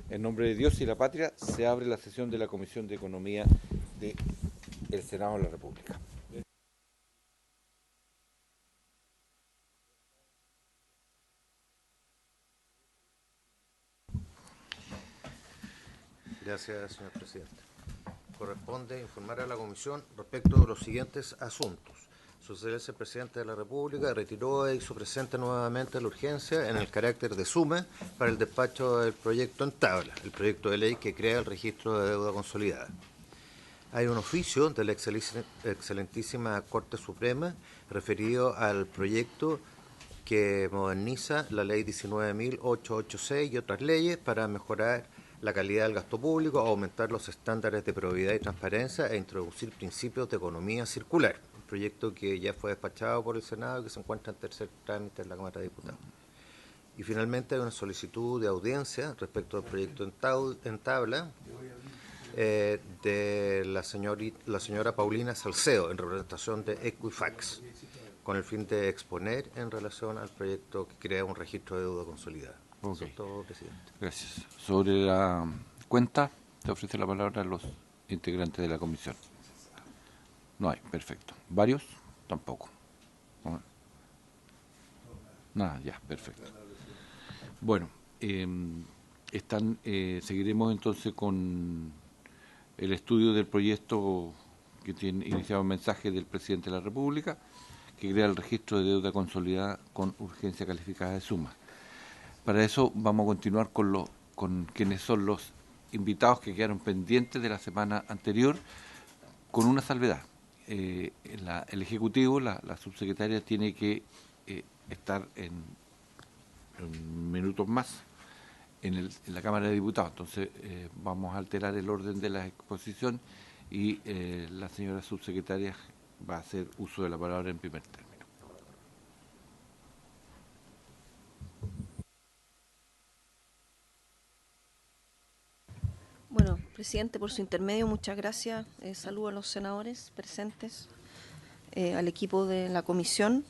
En nombre de Dios y la patria, se abre la sesión de la Comisión de Economía del Senado de la República. Gracias, señor presidente. Corresponde informar a la Comisión respecto de los siguientes asuntos. Su excelencia el presidente de la República retiró e hizo presente nuevamente la urgencia en el carácter de suma para el despacho del proyecto en tabla, el proyecto de ley que crea el registro de deuda consolidada. Hay un oficio de la excelentísima Corte Suprema referido al proyecto que moderniza la ley 19.886 y otras leyes para mejorar la calidad del gasto público, aumentar los estándares de probidad y transparencia e introducir principios de economía circular. Un proyecto que ya fue despachado por el Senado y que se encuentra en tercer trámite en la Cámara de Diputados. Y finalmente hay una solicitud de audiencia respecto al proyecto en tabla de la señora Paulina Salcedo, en representación de Equifax, con el fin de exponer en relación al proyecto que crea un registro de deuda consolidada. Okay. Eso es todo, presidente. Gracias. Sobre la cuenta, te ofrece la palabra a los integrantes de la comisión. No hay, perfecto. ¿Varios? Tampoco. ¿No? Nada, ya, perfecto. Bueno, seguiremos entonces con el estudio del proyecto que tiene iniciado un mensaje del presidente de la República, que crea el registro de deuda consolidada con urgencia calificada de suma. Para eso vamos a continuar con quienes son los invitados que quedaron pendientes de la semana anterior, con una salvedad. El Ejecutivo, la subsecretaria, tiene que estar en minutos más en la Cámara de Diputados. Entonces vamos a alterar el orden de la exposición y la señora subsecretaria va a hacer uso de la palabra en primer término. Bueno, presidente, por su intermedio, muchas gracias. Saludo a los senadores presentes, al equipo de la comisión.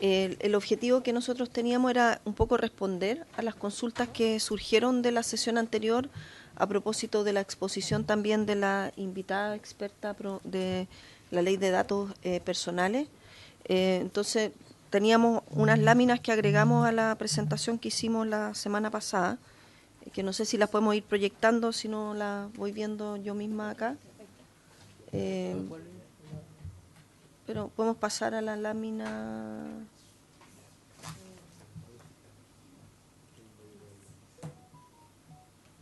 El objetivo que nosotros teníamos era un poco responder a las consultas que surgieron de la sesión anterior a propósito de la exposición también de la invitada experta de la ley de datos personales. Entonces, teníamos unas láminas que agregamos a la presentación que hicimos la semana pasada, que no sé si las podemos ir proyectando, si no las voy viendo yo misma acá. Pero podemos pasar a la lámina.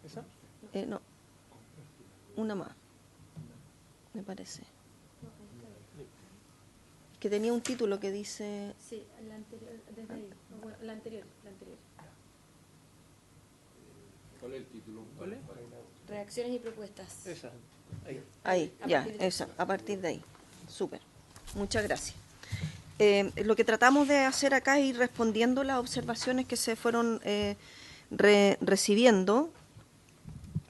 ¿Esa? No, una más, me parece. Que tenía un título que dice... Sí, la anterior, desde ahí. Bueno, la anterior. ¿Cuál es el título? ¿Cuál es? Reacciones y propuestas. Esa. Ahí, ya, esa, a partir de ahí. Súper. Muchas gracias. Lo que tratamos de hacer acá es ir respondiendo las observaciones que se fueron recibiendo.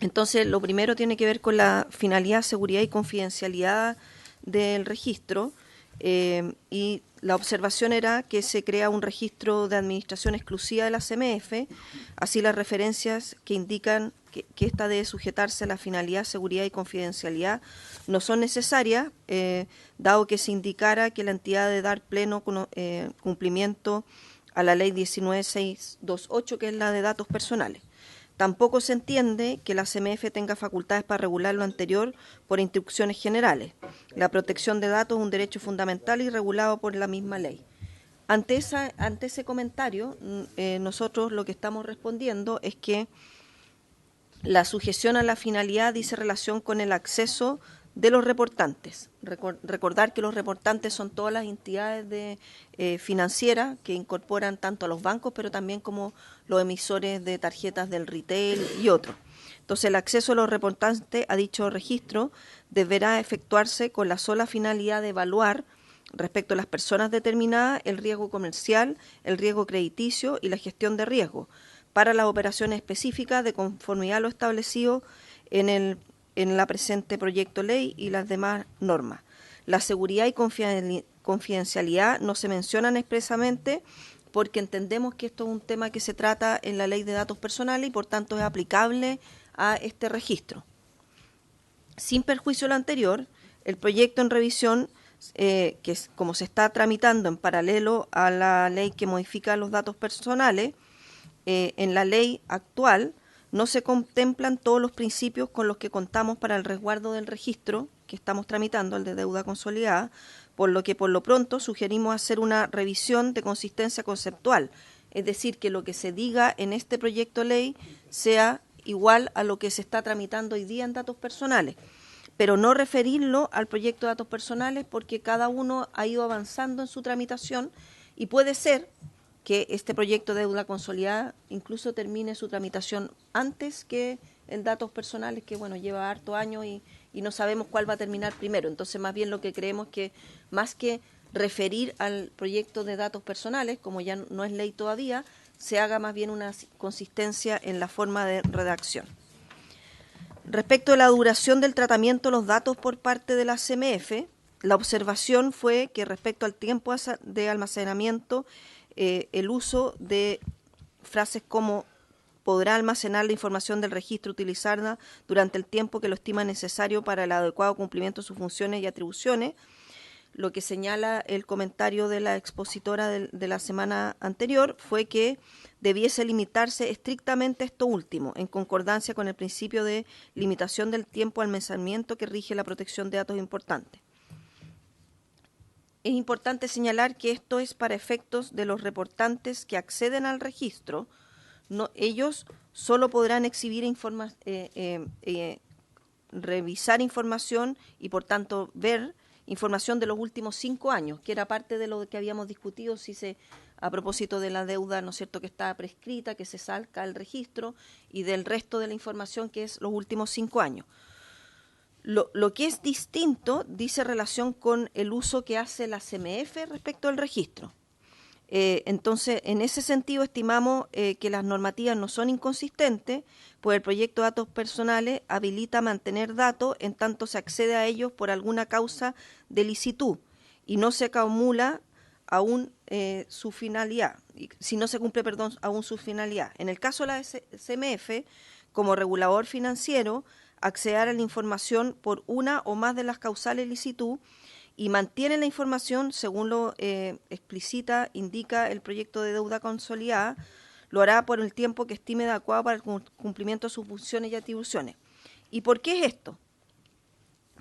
Entonces, lo primero tiene que ver con la finalidad, seguridad y confidencialidad del registro. Y la observación era que se crea un registro de administración exclusiva de la CMF, así las referencias que indican que ésta debe sujetarse a la finalidad, seguridad y confidencialidad no son necesarias, dado que se indicara que la entidad debe dar pleno cumplimiento a la ley 19.628, que es la de datos personales. Tampoco se entiende que la CMF tenga facultades para regular lo anterior por instrucciones generales. La protección de datos es un derecho fundamental y regulado por la misma ley. Ante ese comentario, nosotros lo que estamos respondiendo es que la sujeción a la finalidad dice relación con el acceso de los reportantes. Recordar que los reportantes son todas las entidades financieras que incorporan tanto a los bancos, pero también como los emisores de tarjetas del retail y otros. Entonces, el acceso de los reportantes a dicho registro deberá efectuarse con la sola finalidad de evaluar, respecto a las personas determinadas, el riesgo comercial, el riesgo crediticio y la gestión de riesgo, para las operaciones específicas de conformidad a lo establecido en la presente proyecto ley y las demás normas. La seguridad y confidencialidad no se mencionan expresamente porque entendemos que esto es un tema que se trata en la Ley de Datos Personales y por tanto es aplicable a este registro. Sin perjuicio de lo anterior, el proyecto en revisión, como se está tramitando en paralelo a la ley que modifica los datos personales, en la ley actual no se contemplan todos los principios con los que contamos para el resguardo del registro que estamos tramitando, el de deuda consolidada, por lo que por lo pronto sugerimos hacer una revisión de consistencia conceptual, es decir, que lo que se diga en este proyecto de ley sea igual a lo que se está tramitando hoy día en datos personales, pero no referirlo al proyecto de datos personales porque cada uno ha ido avanzando en su tramitación y puede ser que este proyecto de deuda consolidada incluso termine su tramitación antes que en datos personales, que bueno, lleva harto años y no sabemos cuál va a terminar primero. Entonces, más bien lo que creemos que, más que referir al proyecto de datos personales, como ya no es ley todavía, se haga más bien una consistencia en la forma de redacción. Respecto a la duración del tratamiento de los datos por parte de la CMF, la observación fue que respecto al tiempo de almacenamiento, el uso de frases como podrá almacenar la información del registro utilizada durante el tiempo que lo estima necesario para el adecuado cumplimiento de sus funciones y atribuciones, lo que señala el comentario de la expositora de la semana anterior fue que debiese limitarse estrictamente esto último, en concordancia con el principio de limitación del tiempo de almacenamiento que rige la protección de datos importantes. Es importante señalar que esto es para efectos de los reportantes que acceden al registro. Ellos solo podrán exhibir revisar información y por tanto ver información de los últimos 5 años, que era parte de lo que habíamos discutido a propósito de la deuda, ¿no es cierto?, que está prescrita, que se salga al registro, y del resto de la información que es los últimos 5 años. Lo que es distinto dice relación con el uso que hace la CMF respecto al registro. Entonces, en ese sentido, estimamos que las normativas no son inconsistentes, pues el proyecto de datos personales habilita mantener datos en tanto se accede a ellos por alguna causa de licitud y no se acumula aún su finalidad, si no se cumple, aún su finalidad. En el caso de la CMF, como regulador financiero, acceder a la información por una o más de las causales de licitud y mantiene la información según lo indica el proyecto de deuda consolidada, lo hará por el tiempo que estime adecuado para el cumplimiento de sus funciones y atribuciones. ¿Y por qué es esto?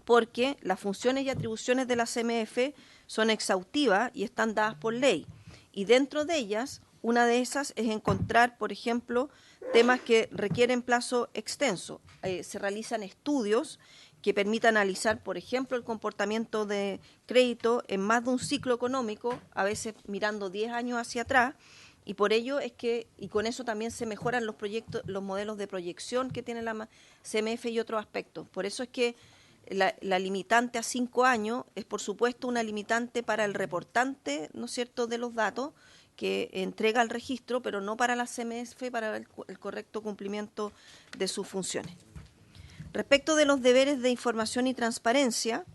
Porque las funciones y atribuciones de la CMF son exhaustivas y están dadas por ley. Y dentro de ellas, una de esas es encontrar, por ejemplo, temas que requieren plazo extenso. Se realizan estudios que permitan analizar, por ejemplo, el comportamiento de crédito en más de un ciclo económico, a veces mirando 10 años hacia atrás, y por ello es que, y con eso también se mejoran los modelos de proyección que tiene la CMF y otros aspectos. Por eso es que la limitante a 5 años es, por supuesto, una limitante para el reportante, ¿no es cierto?, de los datos que entrega el registro, pero no para la CMF, para el correcto cumplimiento de sus funciones. Respecto de los deberes de información y transparencia,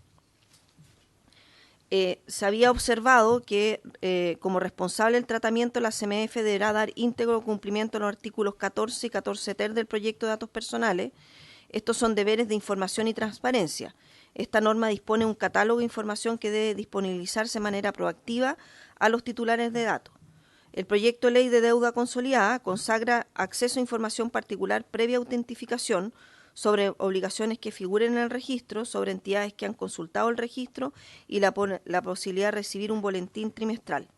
se había observado que como responsable del tratamiento la CMF deberá dar íntegro cumplimiento a los artículos 14 y 14 ter del proyecto de datos personales. Estos son deberes de información y transparencia. Esta norma dispone un catálogo de información que debe disponibilizarse de manera proactiva a los titulares de datos. El proyecto de ley de deuda consolidada consagra acceso a información particular previa autentificación sobre obligaciones que figuren en el registro, sobre entidades que han consultado el registro y la posibilidad de recibir un boletín trimestral.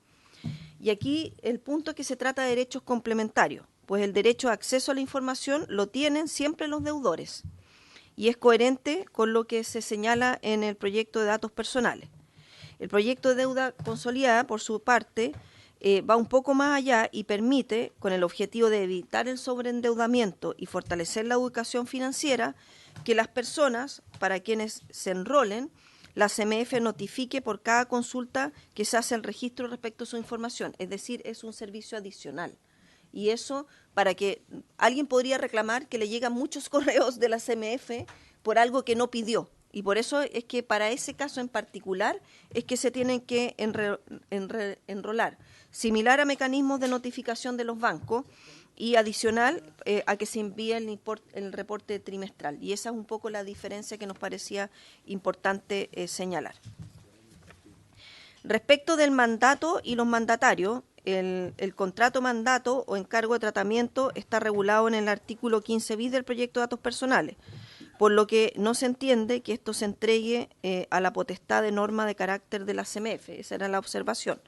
Y aquí el punto es que se trata de derechos complementarios, pues el derecho a acceso a la información lo tienen siempre los deudores y es coherente con lo que se señala en el proyecto de datos personales. El proyecto de deuda consolidada, por su parte, va un poco más allá y permite, con el objetivo de evitar el sobreendeudamiento y fortalecer la educación financiera, que las personas para quienes se enrolen, la CMF notifique por cada consulta que se hace el registro respecto a su información. Es decir, es un servicio adicional. Y eso para que alguien podría reclamar que le llegan muchos correos de la CMF por algo que no pidió. Y por eso es que para ese caso en particular es que se tienen que enrolar, similar a mecanismos de notificación de los bancos y adicional a que se envíe el reporte trimestral. Y esa es un poco la diferencia que nos parecía importante señalar. Respecto del mandato y los mandatarios, el contrato mandato o encargo de tratamiento está regulado en el artículo 15 bis del proyecto de datos personales, por lo que no se entiende que esto se entregue a la potestad de norma de carácter de la CMF. Esa era la observación.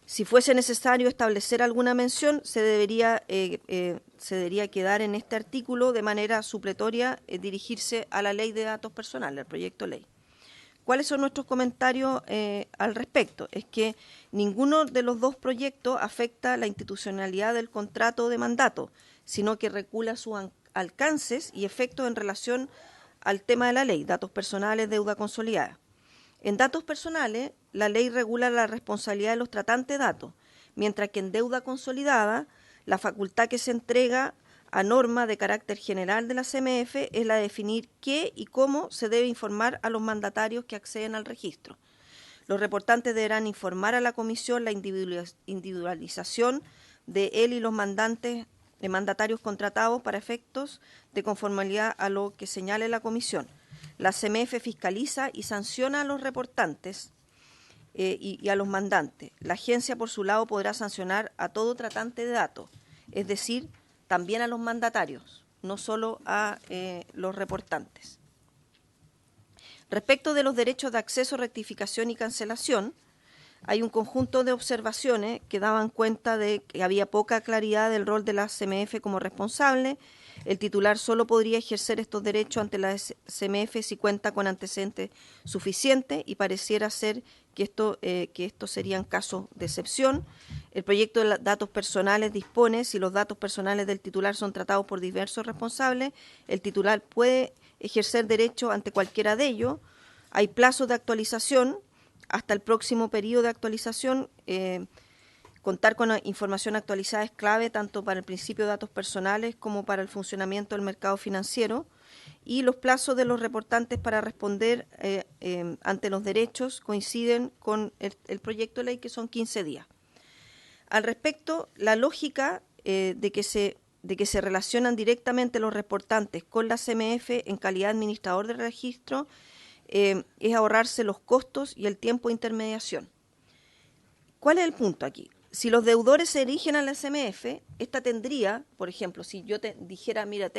Si fuese necesario establecer alguna mención, se debería quedar en este artículo de manera supletoria, dirigirse a la ley de datos personales, al proyecto de ley. ¿Cuáles son nuestros comentarios al respecto? Es que ninguno de los dos proyectos afecta la institucionalidad del contrato de mandato, sino que recula sus alcances y efectos en relación al tema de la ley, datos personales, deuda consolidada. En datos personales, la ley regula la responsabilidad de los tratantes de datos, mientras que en deuda consolidada, la facultad que se entrega a norma de carácter general de la CMF es la de definir qué y cómo se debe informar a los mandatarios que acceden al registro. Los reportantes deberán informar a la comisión la individualización de él y los mandatarios contratados para efectos de conformidad a lo que señale la comisión. La CMF fiscaliza y sanciona a los reportantes y a los mandantes. La agencia, por su lado, podrá sancionar a todo tratante de datos, es decir, también a los mandatarios, no solo a los reportantes. Respecto de los derechos de acceso, rectificación y cancelación, hay un conjunto de observaciones que daban cuenta de que había poca claridad del rol de la CMF como responsable. El titular solo podría ejercer estos derechos ante la CMF si cuenta con antecedentes suficientes y pareciera ser que estos serían casos de excepción. El proyecto de datos personales dispone, si los datos personales del titular son tratados por diversos responsables, el titular puede ejercer derecho ante cualquiera de ellos. Hay plazos de actualización hasta el próximo periodo de actualización. Contar con la información actualizada es clave tanto para el principio de datos personales como para el funcionamiento del mercado financiero, y los plazos de los reportantes para responder ante los derechos coinciden con el proyecto de ley, que son 15 días. Al respecto, la lógica de que se relacionan directamente los reportantes con la CMF en calidad de administrador del registro es ahorrarse los costos y el tiempo de intermediación. ¿Cuál es el punto aquí? Si los deudores se dirigen a la CMF, esta tendría, por ejemplo, si yo te dijera, mira,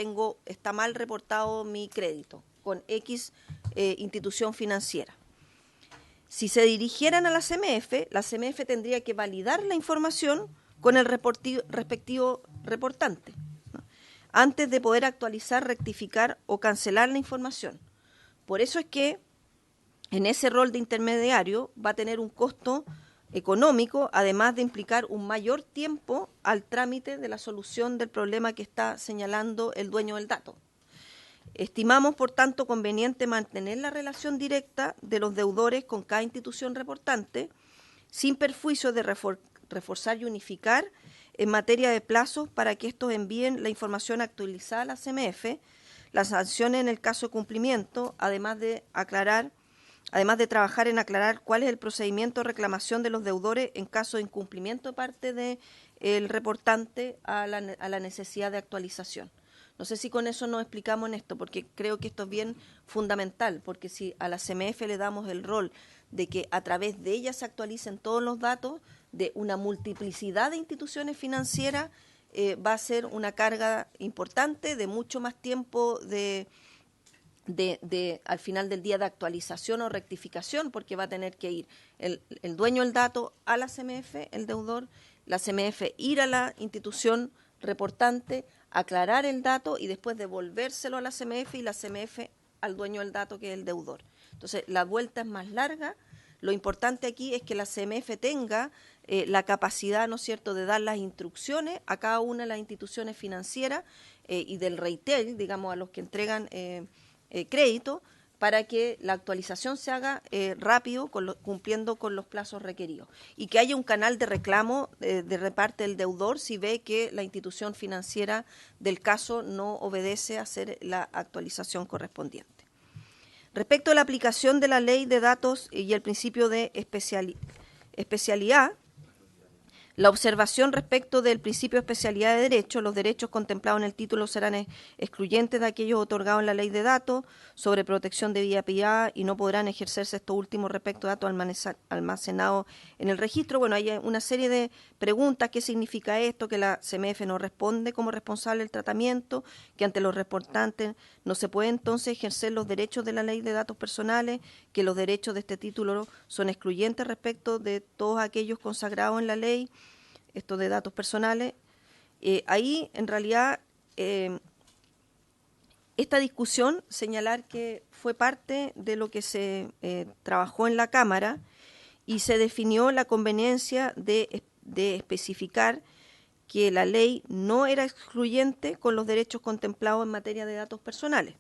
está mal reportado mi crédito con X institución financiera. Si se dirigieran a la CMF tendría que validar la información con el respectivo reportante, ¿no?, antes de poder actualizar, rectificar o cancelar la información. Por eso es que en ese rol de intermediario va a tener un costo económico, además de implicar un mayor tiempo al trámite de la solución del problema que está señalando el dueño del dato. Estimamos, por tanto, conveniente mantener la relación directa de los deudores con cada institución reportante, sin perjuicio de reforzar y unificar en materia de plazos para que estos envíen la información actualizada a la CMF, las sanciones en el caso de cumplimiento, además de trabajar en aclarar cuál es el procedimiento de reclamación de los deudores en caso de incumplimiento de parte del reportante a la necesidad de actualización. No sé si con eso nos explicamos en esto, porque creo que esto es bien fundamental, porque si a la CMF le damos el rol de que a través de ella se actualicen todos los datos de una multiplicidad de instituciones financieras, va a ser una carga importante de mucho más tiempo al final del día de actualización o rectificación, porque va a tener que ir el dueño del dato a la CMF, el deudor, la CMF ir a la institución reportante, aclarar el dato y después devolvérselo a la CMF y la CMF al dueño del dato, que es el deudor. Entonces, la vuelta es más larga. Lo importante aquí es que la CMF tenga la capacidad, ¿no es cierto?, de dar las instrucciones a cada una de las instituciones financieras y del retail, digamos, a los que entregan crédito, para que la actualización se haga rápido, cumpliendo con los plazos requeridos. Y que haya un canal de reclamo de parte del deudor si ve que la institución financiera del caso no obedece a hacer la actualización correspondiente. Respecto a la aplicación de la ley de datos y el principio de especialidad, la observación respecto del principio de especialidad de derecho, los derechos contemplados en el título serán excluyentes de aquellos otorgados en la ley de datos sobre protección de vida privada y no podrán ejercerse estos últimos respecto a datos almacenados en el registro. Bueno, hay una serie de preguntas. ¿Qué significa esto? Que la CMF no responde como responsable del tratamiento, que ante los reportantes no se puede entonces ejercer los derechos de la ley de datos personales, que los derechos de este título son excluyentes respecto de todos aquellos consagrados en la ley, esto de datos personales. Ahí, en realidad, esta discusión, señalar que fue parte de lo que se trabajó en la Cámara y se definió la conveniencia de especificar que la ley no era excluyente con los derechos contemplados en materia de datos personales.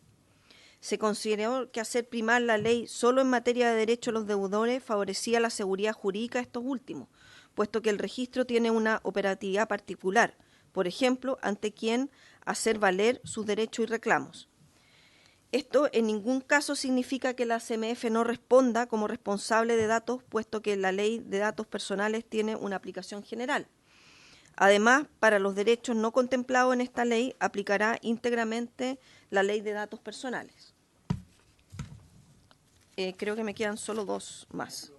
Se consideró que hacer primar la ley solo en materia de derechos de los deudores favorecía la seguridad jurídica de estos últimos, puesto que el registro tiene una operatividad particular, por ejemplo, ante quien hacer valer sus derechos y reclamos. Esto en ningún caso significa que la CMF no responda como responsable de datos, puesto que la ley de datos personales tiene una aplicación general. Además, para los derechos no contemplados en esta ley, aplicará íntegramente la ley de datos personales. Creo que me quedan solo dos más.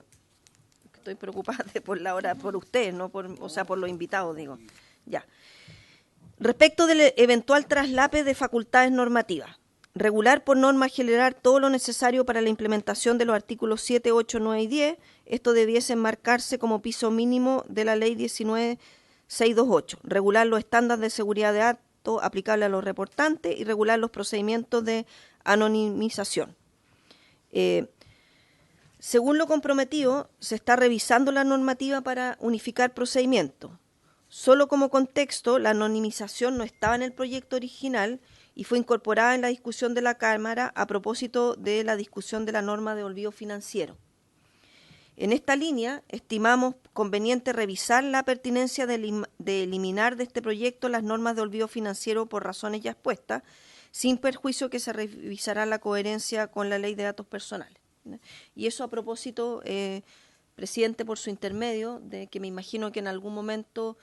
Estoy preocupada por la hora, por ustedes, no por, o sea, por los invitados, digo. Ya. Respecto del eventual traslape de facultades normativas, regular por norma general todo lo necesario para la implementación de los artículos 7, 8, 9 y 10. Esto debiese enmarcarse como piso mínimo de la ley 19.628. Regular los estándares de seguridad de datos aplicables a los reportantes y regular los procedimientos de anonimización. Según lo comprometido, se está revisando la normativa para unificar procedimientos. Solo como contexto, la anonimización no estaba en el proyecto original y fue incorporada en la discusión de la Cámara a propósito de la discusión de la norma de olvido financiero. En esta línea, estimamos conveniente revisar la pertinencia de eliminar de este proyecto las normas de olvido financiero por razones ya expuestas, sin perjuicio que se revisará la coherencia con la ley de datos personales. Y eso a propósito, presidente, por su intermedio, de que me imagino que en algún momento,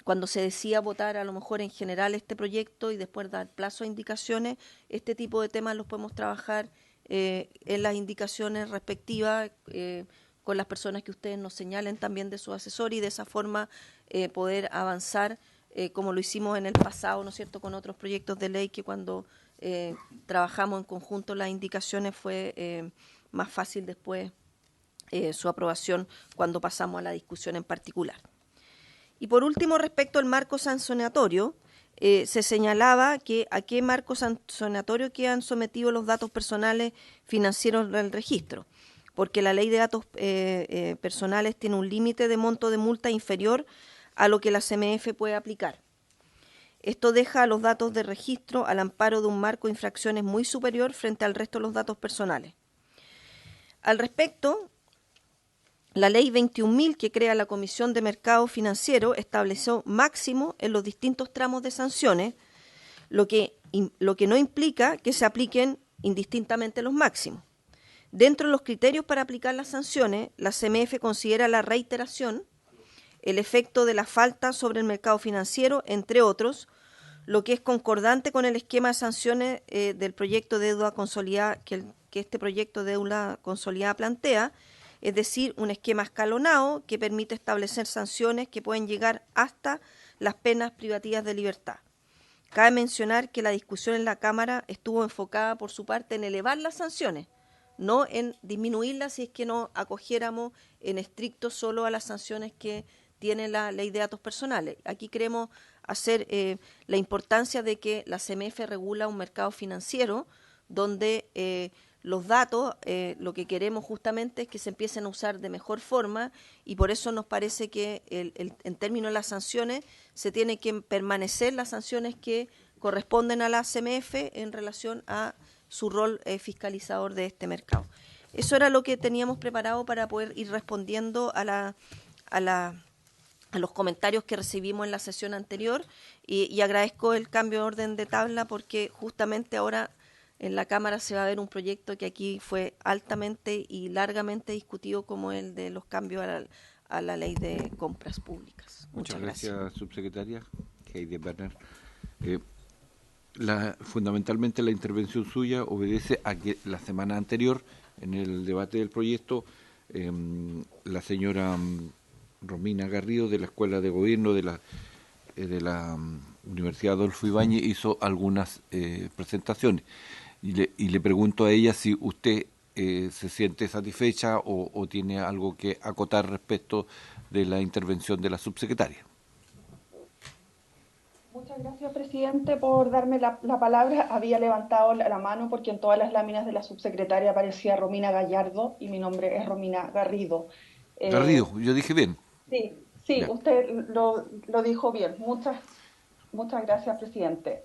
cuando se decida votar a lo mejor en general este proyecto y después dar plazo a indicaciones, este tipo de temas los podemos trabajar en las indicaciones respectivas con las personas que ustedes nos señalen también de su asesor y de esa forma poder avanzar como lo hicimos en el pasado, ¿no es cierto?, con otros proyectos de ley que cuando trabajamos en conjunto las indicaciones fue más fácil después su aprobación cuando pasamos a la discusión en particular. Y por último, respecto al marco sancionatorio, se señalaba que a qué marco sancionatorio quedan sometidos los datos personales financieros del registro, porque la ley de datos personales tiene un límite de monto de multa inferior a lo que la CMF puede aplicar. Esto deja a los datos de registro al amparo de un marco de infracciones muy superior frente al resto de los datos personales. Al respecto, la ley 21.000 que crea la Comisión de Mercado Financiero estableció máximo en los distintos tramos de sanciones, lo que no implica que se apliquen indistintamente los máximos. Dentro de los criterios para aplicar las sanciones, la CMF considera la reiteración, el efecto de la falta sobre el mercado financiero, entre otros, lo que es concordante con el esquema de sanciones del proyecto de deuda consolidada que este proyecto de deuda consolidada plantea, es decir, un esquema escalonado que permite establecer sanciones que pueden llegar hasta las penas privativas de libertad. Cabe mencionar que la discusión en la Cámara estuvo enfocada por su parte en elevar las sanciones, no en disminuirlas si es que no acogiéramos en estricto solo a las sanciones que tiene la ley de datos personales. Aquí queremos hacer la importancia de que la CMF regula un mercado financiero donde los datos, lo que queremos justamente es que se empiecen a usar de mejor forma y por eso nos parece que en términos de las sanciones se tiene que permanecer las sanciones que corresponden a la CMF en relación a su rol fiscalizador de este mercado. Eso era lo que teníamos preparado para poder ir respondiendo a los comentarios que recibimos en la sesión anterior y agradezco el cambio de orden de tabla porque justamente ahora en la Cámara se va a ver un proyecto que aquí fue altamente y largamente discutido, como el de los cambios a la ley de compras públicas. Muchas gracias, subsecretaria Heidi Berner. Fundamentalmente la intervención suya obedece a que la semana anterior, en el debate del proyecto, la señora Romina Garrido, de la Escuela de Gobierno de la Universidad Adolfo Ibáñez, hizo algunas presentaciones. Y le pregunto a ella si usted se siente satisfecha o tiene algo que acotar respecto de la intervención de la subsecretaria. Muchas gracias, presidente, por darme la palabra. Había levantado la mano porque en todas las láminas de la subsecretaria aparecía Romina Gallardo y mi nombre es Romina Garrido. Garrido, yo dije bien. Sí, ya. Usted lo dijo bien. Muchas gracias, presidente.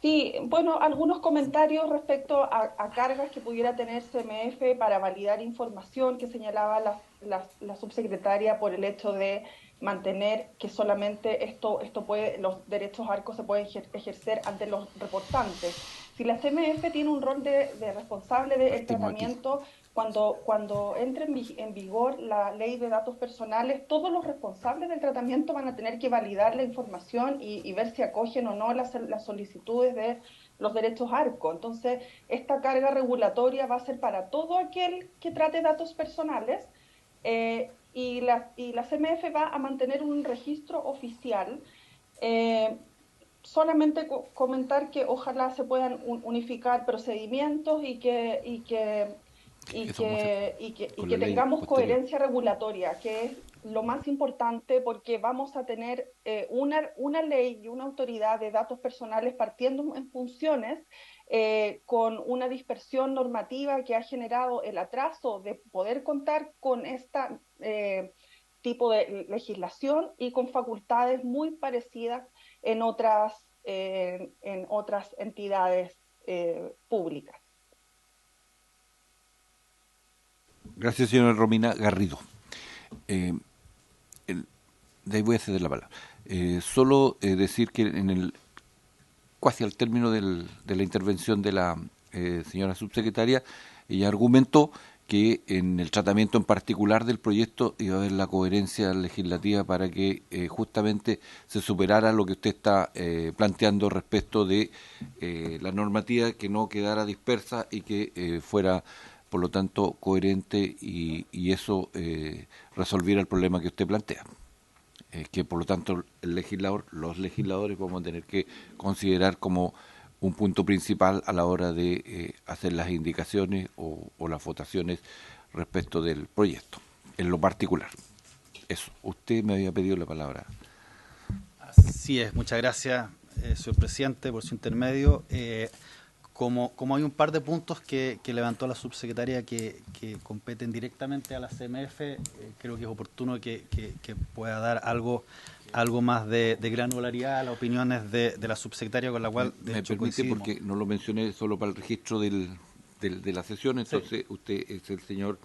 Sí, bueno, algunos comentarios respecto a cargas que pudiera tener CMF para validar información que señalaba la subsecretaria por el hecho de mantener que solamente los derechos ARCO se pueden ejercer ante los reportantes. Si la CMF tiene un rol de responsable del tratamiento, cuando entre en vigor la ley de datos personales, todos los responsables del tratamiento van a tener que validar la información y ver si acogen o no las solicitudes de los derechos ARCO. Entonces, esta carga regulatoria va a ser para todo aquel que trate datos personales, y la CMF va a mantener un registro oficial. Solamente comentar que ojalá se puedan unificar procedimientos y que tengamos coherencia regulatoria, que es lo más importante, porque vamos a tener una ley y una autoridad de datos personales partiendo en funciones, con una dispersión normativa que ha generado el atraso de poder contar con esta tipo de legislación y con facultades muy parecidas en otras entidades públicas. Gracias, señora Romina Garrido. De ahí voy a ceder la palabra. Solo decir que casi al término de la intervención de la señora subsecretaria, ella argumentó que en el tratamiento en particular del proyecto iba a haber la coherencia legislativa para que justamente se superara lo que usted está planteando respecto de la normativa, que no quedara dispersa y que fuera, por lo tanto, coherente y eso resolviera el problema que usted plantea. Que por lo tanto los legisladores vamos a tener que considerar como un punto principal a la hora de hacer las indicaciones o las votaciones respecto del proyecto, en lo particular. Eso, usted me había pedido la palabra. Así es, muchas gracias, señor presidente, por su intermedio. Como hay un par de puntos que levantó la subsecretaria que competen directamente a la CMF, creo que es oportuno que pueda dar algo más de granularidad a las opiniones de la subsecretaria, con la cual me permite, porque no lo mencioné solo para el registro de la sesión. Entonces, sí. Usted es el señor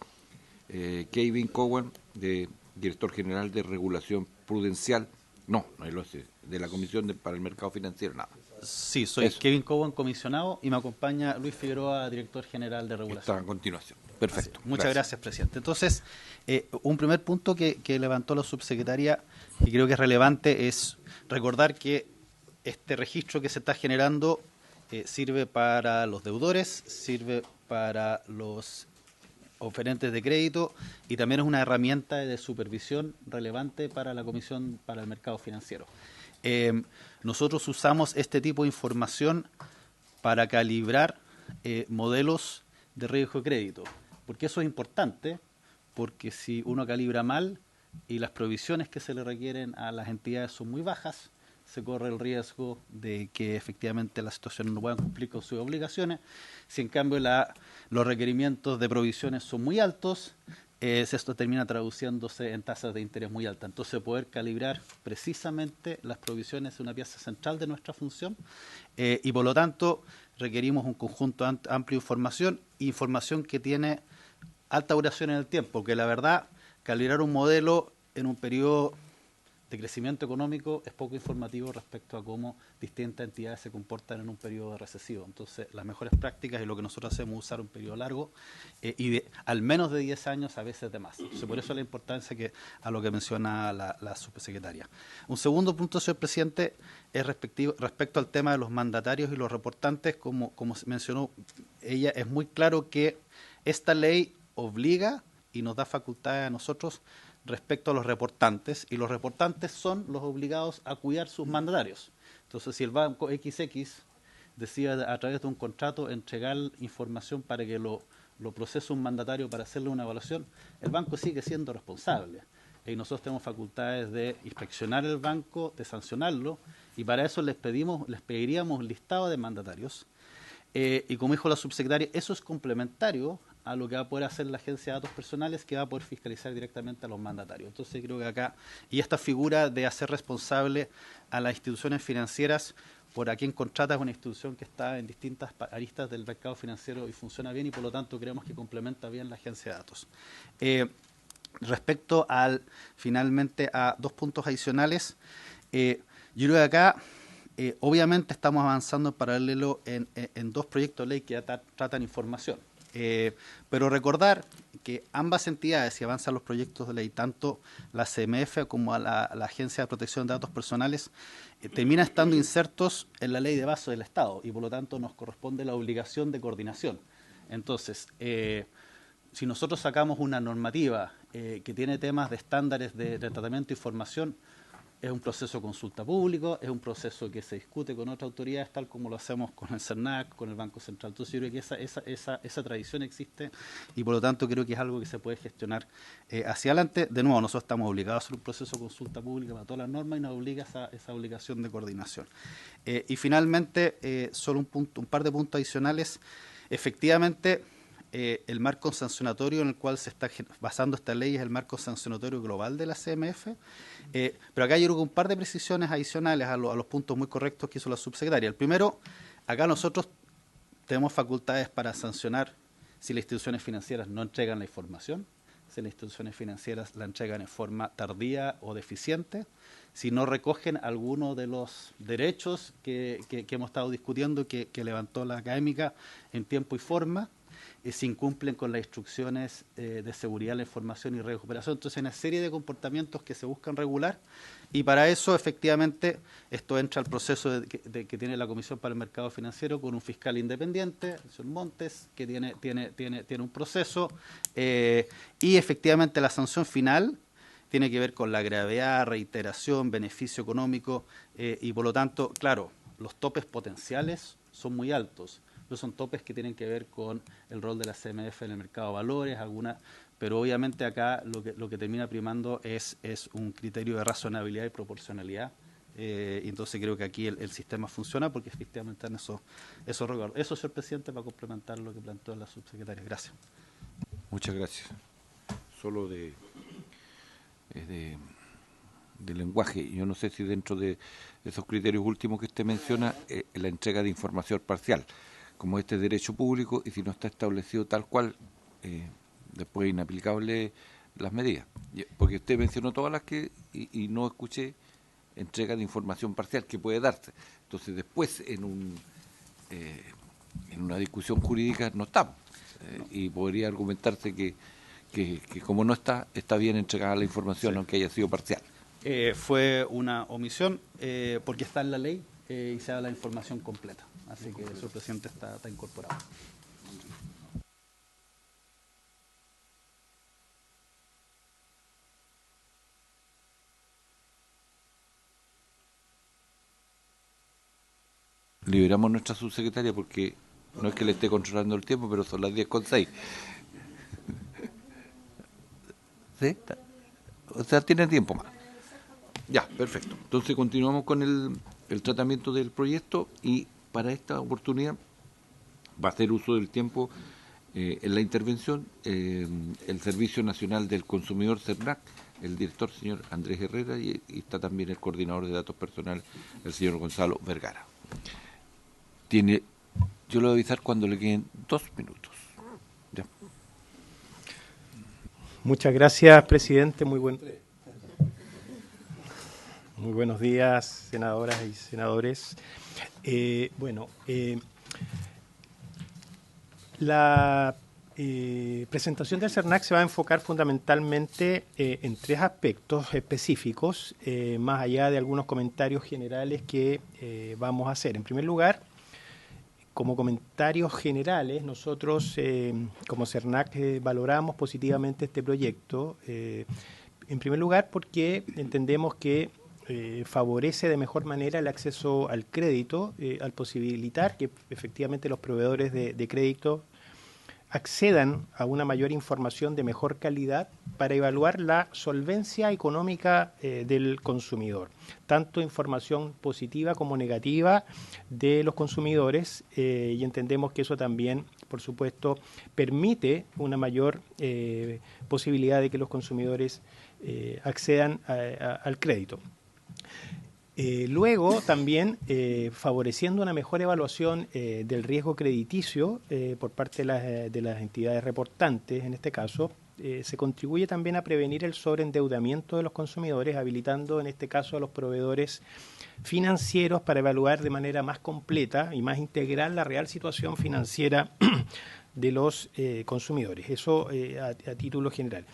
Kevin Cowan, director general de Regulación Prudencial. No lo sé, de la Comisión para el Mercado Financiero, nada. Sí, soy eso. Kevin Cowan, comisionado, y me acompaña Luis Figueroa, director general de Regulación. Está a continuación. Perfecto. Muchas gracias, presidente. Entonces, un primer punto que levantó la subsecretaria, y creo que es relevante, es recordar que este registro que se está generando sirve para los deudores, sirve para los oferentes de crédito y también es una herramienta de supervisión relevante para la Comisión para el Mercado Financiero. Nosotros usamos este tipo de información para calibrar modelos de riesgo de crédito, porque eso es importante, porque si uno calibra mal y las provisiones que se le requieren a las entidades son muy bajas, se corre el riesgo de que efectivamente las situaciones no puedan cumplir con sus obligaciones. Si en cambio los requerimientos de provisiones son muy altos, esto termina traduciéndose en tasas de interés muy altas. Entonces, poder calibrar precisamente las provisiones es una pieza central de nuestra función, y por lo tanto requerimos un conjunto amplio de información que tiene alta duración en el tiempo, porque la verdad, calibrar un modelo en un periodo de crecimiento económico es poco informativo respecto a cómo distintas entidades se comportan en un periodo recesivo. Entonces, las mejores prácticas y lo que nosotros hacemos es usar un periodo largo y al menos de 10 años, a veces de más. Entonces, por eso la importancia a lo que menciona la subsecretaria. Un segundo punto, señor presidente, es respecto al tema de los mandatarios y los reportantes. Como mencionó ella, es muy claro que esta ley obliga y nos da facultades a nosotros respecto a los reportantes, y los reportantes son los obligados a cuidar sus mandatarios. Entonces, si el banco XX decide a través de un contrato entregar información para que lo procese un mandatario para hacerle una evaluación, el banco sigue siendo responsable. Y nosotros tenemos facultades de inspeccionar el banco, de sancionarlo, y para eso les pediríamos un listado de mandatarios. Y como dijo la subsecretaria, eso es complementario a lo que va a poder hacer la Agencia de Datos Personales, que va a poder fiscalizar directamente a los mandatarios. Entonces creo que acá, y esta figura de hacer responsable a las instituciones financieras por a quien contrata es una institución que está en distintas aristas del mercado financiero y funciona bien, y por lo tanto creemos que complementa bien la Agencia de Datos. Respecto finalmente a dos puntos adicionales, yo creo que acá obviamente estamos avanzando en paralelo en dos proyectos de ley que tratan información. Pero recordar que ambas entidades, si avanzan los proyectos de ley, tanto la CMF como la Agencia de Protección de Datos Personales, terminan estando insertos en la ley de base del Estado, y por lo tanto nos corresponde la obligación de coordinación. Entonces, si nosotros sacamos una normativa que tiene temas de estándares de tratamiento de información, es un proceso de consulta público, es un proceso que se discute con otras autoridades, tal como lo hacemos con el CERNAC, con el Banco Central. Entonces yo creo que esa tradición existe, y por lo tanto creo que es algo que se puede gestionar hacia adelante. De nuevo, nosotros estamos obligados a hacer un proceso de consulta pública para todas las normas, y nos obliga esa obligación de coordinación. Y finalmente, solo un par de puntos adicionales. Efectivamente, el marco sancionatorio en el cual se está basando esta ley es el marco sancionatorio global de la CMF, pero acá yo creo que un par de precisiones adicionales a los puntos muy correctos que hizo la subsecretaria. El primero, acá nosotros tenemos facultades para sancionar si las instituciones financieras no entregan la información, si las instituciones financieras la entregan en forma tardía o deficiente, si no recogen alguno de los derechos que hemos estado discutiendo, que levantó la académica en tiempo y forma, si incumplen con las instrucciones de seguridad de la información y recuperación. Entonces, hay una serie de comportamientos que se buscan regular, y para eso, efectivamente, esto entra al proceso que tiene la Comisión para el Mercado Financiero con un fiscal independiente, el señor Montes, que tiene un proceso, y efectivamente la sanción final tiene que ver con la gravedad, reiteración, beneficio económico, y por lo tanto, claro, los topes potenciales son muy altos. Son topes que tienen que ver con el rol de la CMF en el mercado de valores, pero obviamente acá lo que termina primando es un criterio de razonabilidad y proporcionalidad, y entonces creo que aquí el sistema funciona porque efectivamente en esos recuerdos. Eso, señor presidente, para complementar lo que planteó la subsecretaria. Gracias. Muchas gracias. Solo de lenguaje, yo no sé si dentro de esos criterios últimos que usted menciona, la entrega de información parcial, como este derecho público, y si no está establecido tal cual, después es inaplicable las medidas. Porque usted mencionó todas las que, y no escuché entrega de información parcial que puede darse. Entonces después en una discusión jurídica no estamos, y podría argumentarse que como no está bien entregada la información, sí, aunque haya sido parcial. Fue una omisión, porque está en la ley, y se da la información completa. Así que el señor presidente está incorporado. Liberamos a nuestra subsecretaria porque no es que le esté controlando el tiempo, pero son las 10:06. ¿Sí? O sea, tiene tiempo más. Ya, perfecto. Entonces continuamos con el tratamiento del proyecto, y para esta oportunidad va a hacer uso del tiempo en la intervención el Servicio Nacional del Consumidor, CERNAC, el director, señor Andrés Herrera, y está también el coordinador de datos personales, el señor Gonzalo Vergara. Yo le voy a avisar cuando le queden 2 minutos. Ya. Muchas gracias, presidente. Muy buen. Muy buenos días, senadoras y senadores. La presentación del CERNAC se va a enfocar fundamentalmente en 3 aspectos específicos, más allá de algunos comentarios generales que vamos a hacer. En primer lugar, como comentarios generales, nosotros como CERNAC valoramos positivamente este proyecto. En primer lugar, porque entendemos que favorece de mejor manera el acceso al crédito, al posibilitar que efectivamente los proveedores de crédito accedan a una mayor información de mejor calidad para evaluar la solvencia económica del consumidor, tanto información positiva como negativa de los consumidores, y entendemos que eso también, por supuesto, permite una mayor posibilidad de que los consumidores accedan al crédito. Luego también favoreciendo una mejor evaluación del riesgo crediticio por parte de las entidades reportantes, en este caso, se contribuye también a prevenir el sobreendeudamiento de los consumidores, habilitando en este caso a los proveedores financieros para evaluar de manera más completa y más integral la real situación financiera de los consumidores. Eso a título general.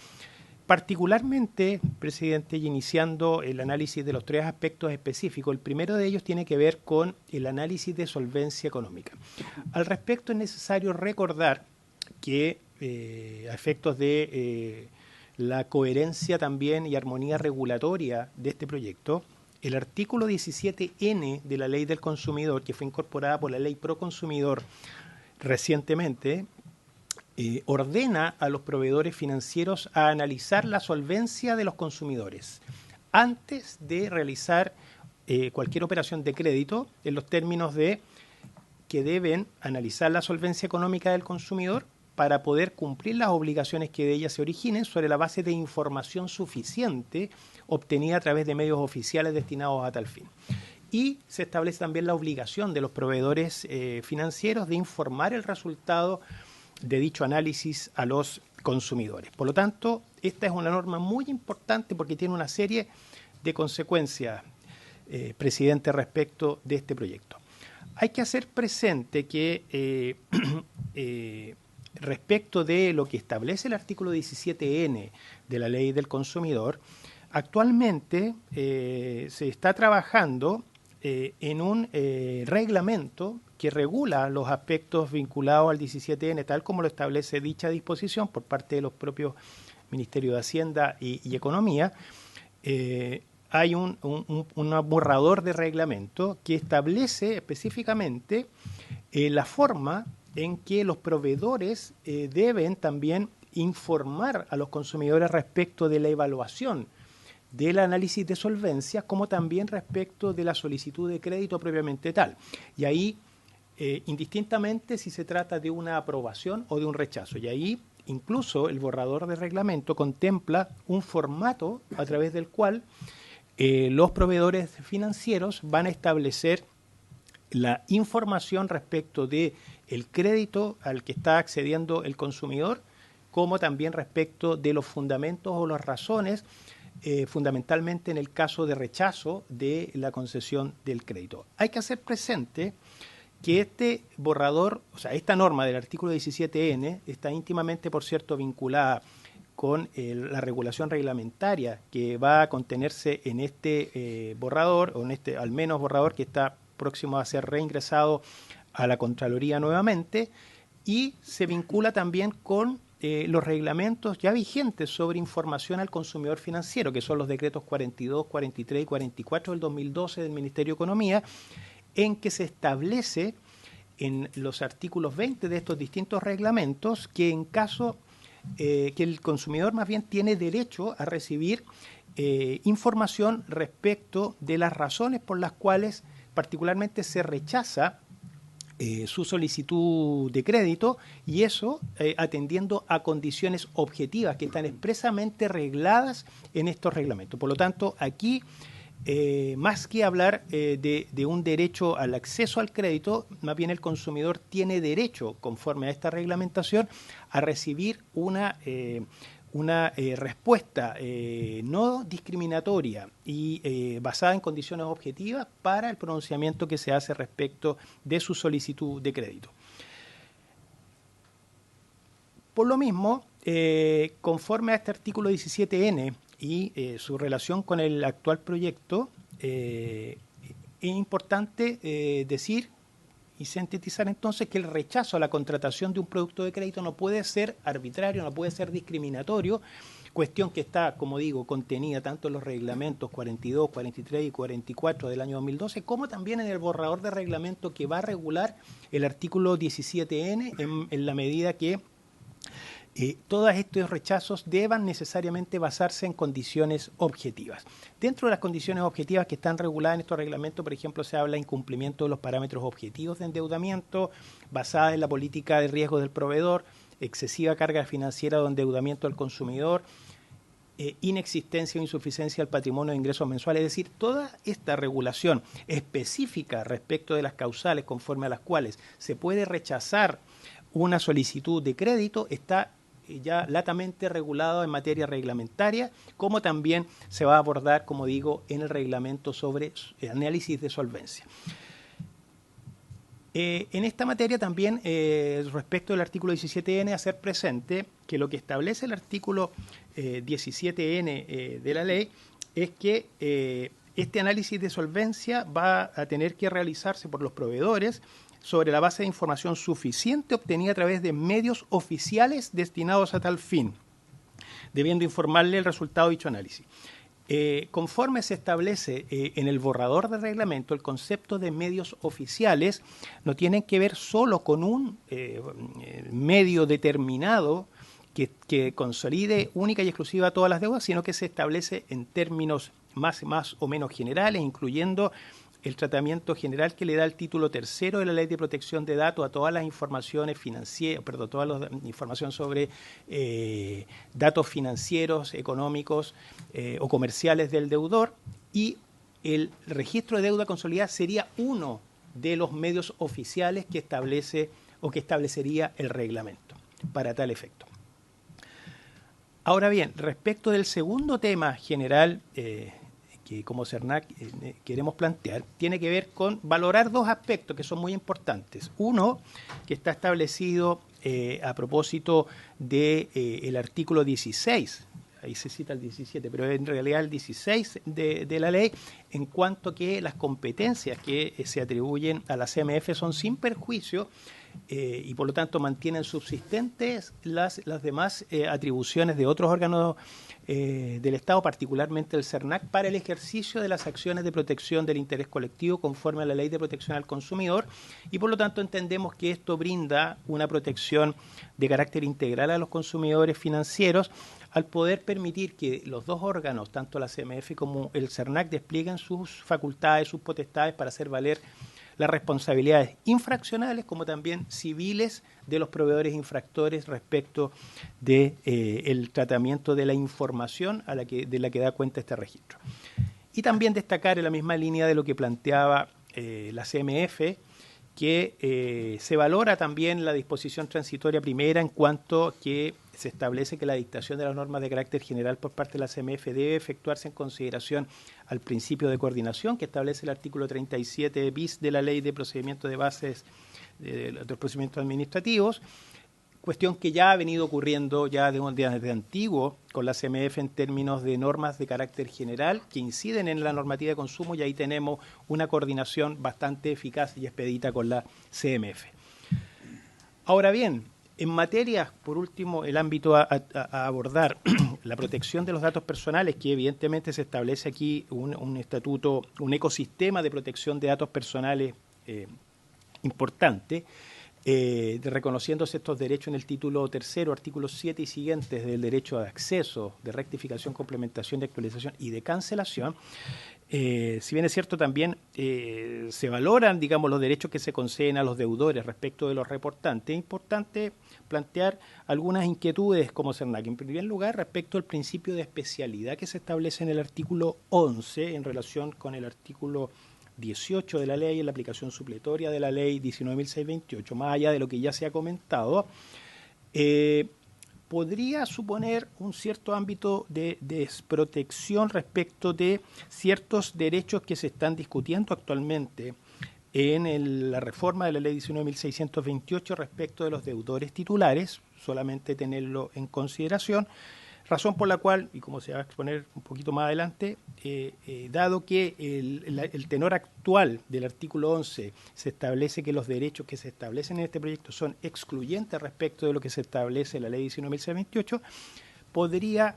Particularmente, presidente, y iniciando el análisis de los 3 aspectos específicos, el primero de ellos tiene que ver con el análisis de solvencia económica. Al respecto, es necesario recordar que a efectos de la coherencia también y armonía regulatoria de este proyecto, el artículo 17N de la Ley del Consumidor, que fue incorporada por la Ley Proconsumidor recientemente, ordena a los proveedores financieros a analizar la solvencia de los consumidores antes de realizar cualquier operación de crédito, en los términos de que deben analizar la solvencia económica del consumidor para poder cumplir las obligaciones que de ella se originen sobre la base de información suficiente obtenida a través de medios oficiales destinados a tal fin. Y se establece también la obligación de los proveedores financieros de informar el resultado de dicho análisis a los consumidores. Por lo tanto, esta es una norma muy importante porque tiene una serie de consecuencias, presidente, respecto de este proyecto. Hay que hacer presente que respecto de lo que establece el artículo 17N de la Ley del Consumidor, actualmente se está trabajando en un reglamento que regula los aspectos vinculados al 17N, tal como lo establece dicha disposición por parte de los propios Ministerios de Hacienda y Economía. Hay un borrador de reglamento que establece específicamente la forma en que los proveedores deben también informar a los consumidores respecto de la evaluación del análisis de solvencia, como también respecto de la solicitud de crédito propiamente tal. Y ahí, indistintamente si se trata de una aprobación o de un rechazo. Y ahí, incluso el borrador de reglamento contempla un formato a través del cual los proveedores financieros van a establecer la información respecto de el crédito al que está accediendo el consumidor, como también respecto de los fundamentos o las razones, fundamentalmente en el caso de rechazo de la concesión del crédito. Hay que hacer presente que este borrador, o sea, esta norma del artículo 17N está íntimamente, por cierto, vinculada con la regulación reglamentaria que va a contenerse en este borrador, o en este al menos borrador que está próximo a ser reingresado a la Contraloría nuevamente, y se vincula también con los reglamentos ya vigentes sobre información al consumidor financiero, que son los decretos 42, 43 y 44 del 2012 del Ministerio de Economía, en que se establece en los artículos 20 de estos distintos reglamentos que en caso que el consumidor más bien tiene derecho a recibir información respecto de las razones por las cuales particularmente se rechaza su solicitud de crédito, y eso atendiendo a condiciones objetivas que están expresamente regladas en estos reglamentos. Por lo tanto, aquí más que hablar de un derecho al acceso al crédito, más bien el consumidor tiene derecho, conforme a esta reglamentación, a recibir una una respuesta no discriminatoria y basada en condiciones objetivas para el pronunciamiento que se hace respecto de su solicitud de crédito. Por lo mismo, conforme a este artículo 17N y su relación con el actual proyecto, es importante decir y sintetizar entonces que el rechazo a la contratación de un producto de crédito no puede ser arbitrario, no puede ser discriminatorio, cuestión que está, como digo, contenida tanto en los reglamentos 42, 43 y 44 del año 2012, como también en el borrador de reglamento que va a regular el artículo 17N en la medida que todos estos rechazos deban necesariamente basarse en condiciones objetivas. Dentro de las condiciones objetivas que están reguladas en estos reglamentos, por ejemplo, se habla de incumplimiento de los parámetros objetivos de endeudamiento, basada en la política de riesgo del proveedor, excesiva carga financiera o endeudamiento del consumidor, inexistencia o insuficiencia del patrimonio de ingresos mensuales. Es decir, toda esta regulación específica respecto de las causales conforme a las cuales se puede rechazar una solicitud de crédito está ya latamente regulado en materia reglamentaria, como también se va a abordar, como digo, en el reglamento sobre análisis de solvencia. En esta materia también, respecto del artículo 17N, hacer presente que lo que establece el artículo 17N de la ley es que este análisis de solvencia va a tener que realizarse por los proveedores sobre la base de información suficiente obtenida a través de medios oficiales destinados a tal fin, debiendo informarle el resultado de dicho análisis. Conforme se establece en el borrador de reglamento, el concepto de medios oficiales no tienen que ver solo con un medio determinado que consolide única y exclusiva todas las deudas, sino que se establece en términos más o menos generales, incluyendo el tratamiento general que le da el título tercero de la Ley de Protección de Datos a todas las informaciones financieras, toda la información sobre datos financieros, económicos o comerciales del deudor, y el registro de deuda consolidada sería uno de los medios oficiales que establece o que establecería el reglamento para tal efecto. Ahora bien, respecto del segundo tema general que como CERNAC queremos plantear, tiene que ver con valorar dos aspectos que son muy importantes. Uno, que está establecido a propósito del artículo 16, ahí se cita el 17, pero en realidad el 16 de la ley, en cuanto que las competencias que se atribuyen a la CMF son sin perjuicio y por lo tanto mantienen subsistentes las demás atribuciones de otros órganos del Estado, particularmente el CERNAC, para el ejercicio de las acciones de protección del interés colectivo conforme a la Ley de Protección al Consumidor, y por lo tanto entendemos que esto brinda una protección de carácter integral a los consumidores financieros al poder permitir que los dos órganos, tanto la CMF como el CERNAC, desplieguen sus facultades, sus potestades para hacer valer las responsabilidades infraccionales como también civiles de los proveedores infractores respecto de el tratamiento de la información de la que da cuenta este registro. Y también destacar en la misma línea de lo que planteaba la CMF, que se valora también la disposición transitoria primera en cuanto que se establece que la dictación de las normas de carácter general por parte de la CMF debe efectuarse en consideración al principio de coordinación que establece el artículo 37 bis de la Ley de Procedimiento de Bases de los Procedimientos Administrativos, cuestión que ya ha venido ocurriendo ya desde antiguo con la CMF en términos de normas de carácter general que inciden en la normativa de consumo, y ahí tenemos una coordinación bastante eficaz y expedita con la CMF. Ahora bien, en materia, por último, el ámbito a abordar, la protección de los datos personales, que evidentemente se establece aquí un estatuto, un ecosistema de protección de datos personales importante, reconociéndose estos derechos en el título tercero, artículos 7 y siguientes del derecho de acceso, de rectificación, complementación, de actualización y de cancelación. Si bien es cierto, también se valoran, digamos, los derechos que se conceden a los deudores respecto de los reportantes. Es importante plantear algunas inquietudes como CERNAC. En primer lugar, respecto al principio de especialidad que se establece en el artículo 11 en relación con el artículo 18 de la ley en la aplicación supletoria de la ley 19.628, más allá de lo que ya se ha comentado, podría suponer un cierto ámbito de desprotección respecto de ciertos derechos que se están discutiendo actualmente en la reforma de la ley 19.628 respecto de los deudores titulares, solamente tenerlo en consideración, razón por la cual, y como se va a exponer un poquito más adelante, dado que el tenor actual del artículo 11 se establece que los derechos que se establecen en este proyecto son excluyentes respecto de lo que se establece en la ley 19.628, podría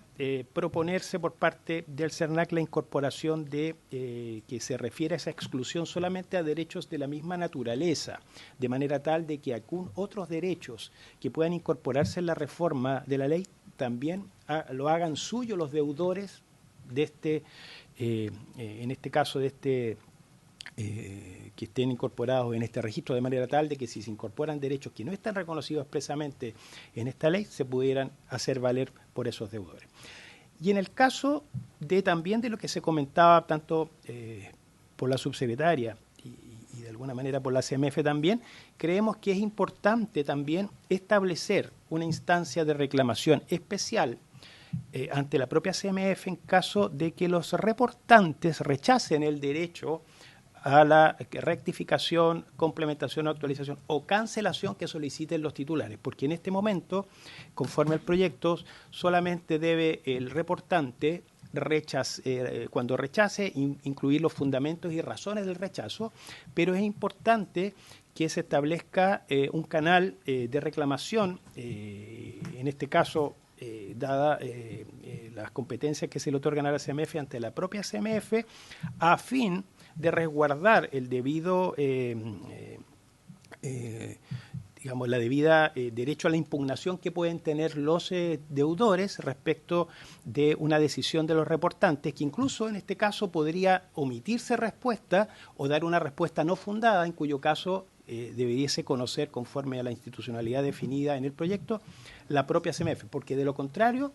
proponerse por parte del CERNAC la incorporación de que se refiere a esa exclusión solamente a derechos de la misma naturaleza, de manera tal de que otros derechos que puedan incorporarse en la reforma de la ley también lo hagan suyo los deudores de en este caso que estén incorporados en este registro, de manera tal de que si se incorporan derechos que no están reconocidos expresamente en esta ley, se pudieran hacer valer por esos deudores. Y en el caso también de lo que se comentaba tanto por la subsecretaria y de alguna manera por la CMF también, creemos que es importante también establecer una instancia de reclamación especial ante la propia CMF en caso de que los reportantes rechacen el derecho a la rectificación, complementación, actualización o cancelación que soliciten los titulares, porque en este momento, conforme al proyecto, solamente debe el reportante cuando rechace incluir los fundamentos y razones del rechazo, pero es importante que se establezca un canal de reclamación, en este caso dada las competencias que se le otorgan a la CMF ante la propia CMF, a fin de resguardar el debido digamos, la debida derecho a la impugnación que pueden tener los deudores respecto de una decisión de los reportantes, que incluso en este caso podría omitirse respuesta o dar una respuesta no fundada, en cuyo caso debiese conocer, conforme a la institucionalidad definida en el proyecto, la propia CMF, porque de lo contrario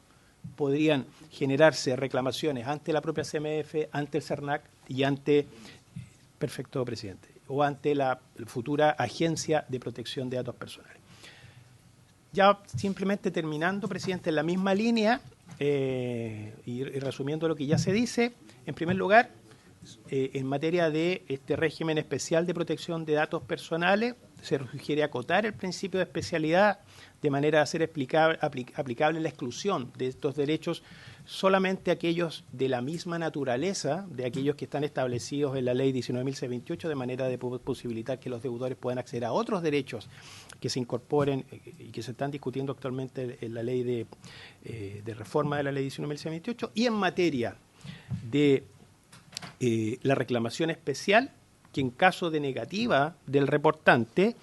podrían generarse reclamaciones ante la propia CMF, ante el CERNAC y ante, perfecto, presidente, o ante la futura Agencia de Protección de Datos Personales. Ya simplemente terminando, presidente, en la misma línea y resumiendo lo que ya se dice, en primer lugar, en materia de este régimen especial de protección de datos personales, se sugiere acotar el principio de especialidad de manera a ser aplicable la exclusión de estos derechos solamente aquellos de la misma naturaleza de aquellos que están establecidos en la ley 19.628, de manera de posibilitar que los deudores puedan acceder a otros derechos que se incorporen y que se están discutiendo actualmente en la ley de reforma de la ley 19.628, y en materia de la reclamación especial, que en caso de negativa del reportante,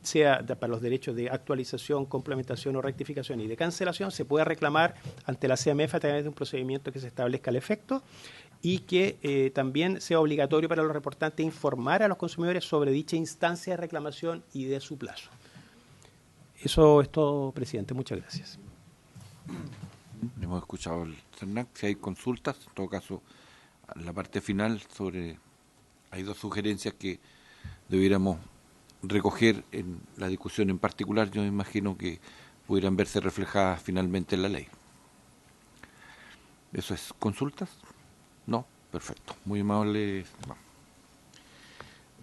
sea para los derechos de actualización, complementación o rectificación y de cancelación, se pueda reclamar ante la CMF a través de un procedimiento que se establezca al efecto, y que también sea obligatorio para los reportantes informar a los consumidores sobre dicha instancia de reclamación y de su plazo. Eso es todo, presidente. Muchas gracias. Hemos escuchado el CERNAC. Si hay consultas, en todo caso, en la parte final hay dos sugerencias que debiéramos recoger en la discusión en particular. Yo me imagino que pudieran verse reflejadas finalmente en la ley. ¿Eso es consultas? No, perfecto. Muy amable. No.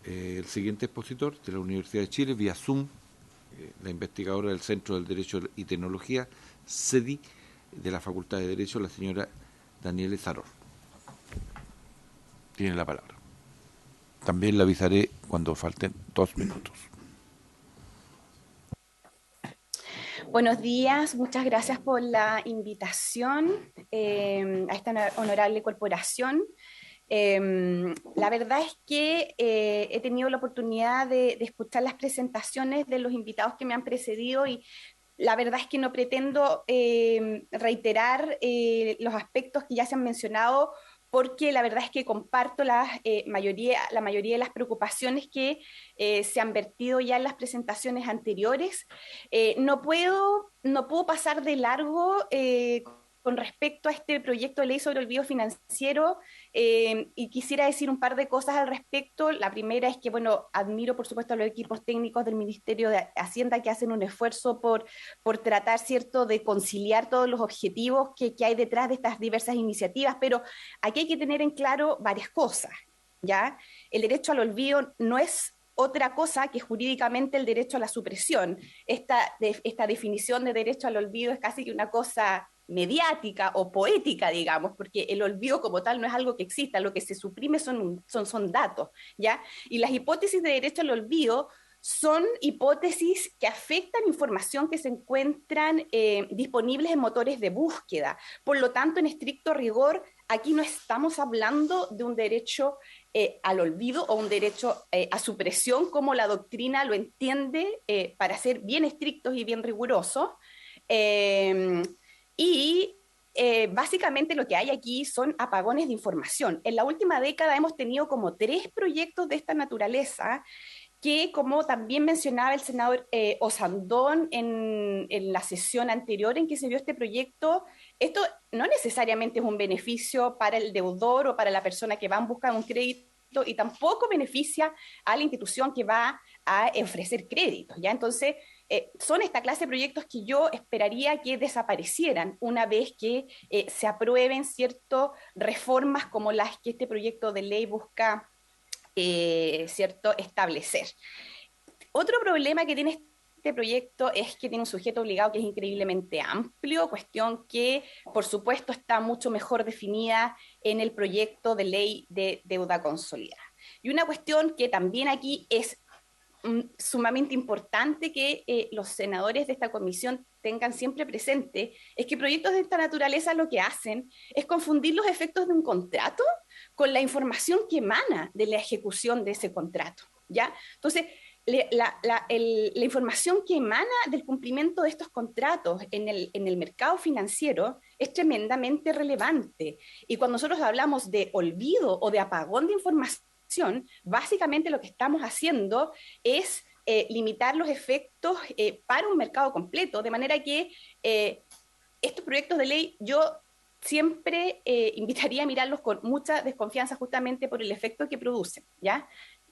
El siguiente expositor de la Universidad de Chile, vía Zoom, la investigadora del Centro del Derecho y Tecnología, CEDI, de la Facultad de Derecho, la señora Daniela Saror. Tiene la palabra. También le avisaré cuando falten 2 minutos. Buenos días, muchas gracias por la invitación a esta honorable corporación. La verdad es que he tenido la oportunidad de escuchar las presentaciones de los invitados que me han precedido, y la verdad es que no pretendo reiterar los aspectos que ya se han mencionado, porque la verdad es que comparto la mayoría de las preocupaciones que se han vertido ya en las presentaciones anteriores. No puedo pasar de largo con respecto a este proyecto de ley sobre olvido financiero, y quisiera decir un par de cosas al respecto. La primera es que, bueno, admiro por supuesto a los equipos técnicos del Ministerio de Hacienda que hacen un esfuerzo por tratar, ¿cierto?, de conciliar todos los objetivos que hay detrás de estas diversas iniciativas, pero aquí hay que tener en claro varias cosas, ¿ya? El derecho al olvido no es otra cosa que jurídicamente el derecho a la supresión. Esta definición de derecho al olvido es casi que una cosa mediática o poética, digamos, porque el olvido como tal no es algo que exista, lo que se suprime son datos, ¿ya? Y las hipótesis de derecho al olvido son hipótesis que afectan información que se encuentran disponibles en motores de búsqueda. Por lo tanto, en estricto rigor, aquí no estamos hablando de un derecho al olvido o un derecho a supresión, como la doctrina lo entiende, para ser bien estrictos y bien rigurosos. Básicamente lo que hay aquí son apagones de información. En la última década hemos tenido como 3 proyectos de esta naturaleza que, como también mencionaba el senador Osandón en la sesión anterior en que se vio este proyecto, esto no necesariamente es un beneficio para el deudor o para la persona que va en busca de un crédito, y tampoco beneficia a la institución que va a ofrecer créditos, ¿ya? Entonces, son esta clase de proyectos que yo esperaría que desaparecieran una vez que se aprueben ciertas reformas como las que este proyecto de ley busca cierto, establecer. Otro problema que tiene este proyecto es que tiene un sujeto obligado que es increíblemente amplio, cuestión que por supuesto está mucho mejor definida en el proyecto de ley de deuda consolidada. Y una cuestión que también aquí es sumamente importante que los senadores de esta comisión tengan siempre presente, es que proyectos de esta naturaleza lo que hacen es confundir los efectos de un contrato con la información que emana de la ejecución de ese contrato, ¿ya? Entonces, la información que emana del cumplimiento de estos contratos en el mercado financiero es tremendamente relevante. Y cuando nosotros hablamos de olvido o de apagón de información, básicamente lo que estamos haciendo es limitar los efectos para un mercado completo, de manera que estos proyectos de ley yo siempre invitaría a mirarlos con mucha desconfianza justamente por el efecto que producen, ¿ya?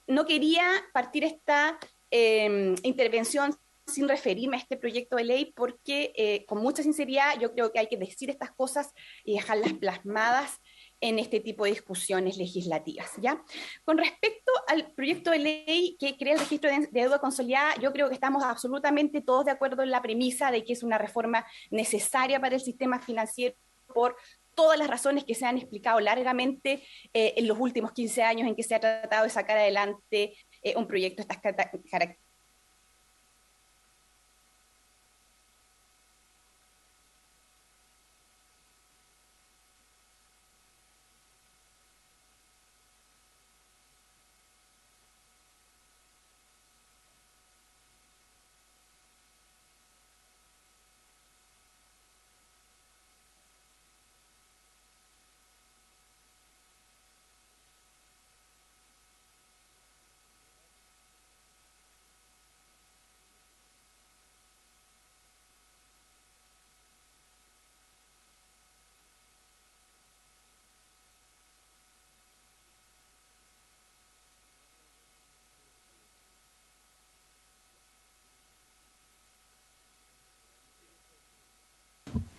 No quería partir esta intervención sin referirme a este proyecto de ley porque con mucha sinceridad yo creo que hay que decir estas cosas y dejarlas plasmadas en este tipo de discusiones legislativas, ¿ya? Con respecto al proyecto de ley que crea el registro de deuda consolidada, yo creo que estamos absolutamente todos de acuerdo en la premisa de que es una reforma necesaria para el sistema financiero por todas las razones que se han explicado largamente en los últimos 15 años en que se ha tratado de sacar adelante un proyecto de estas características.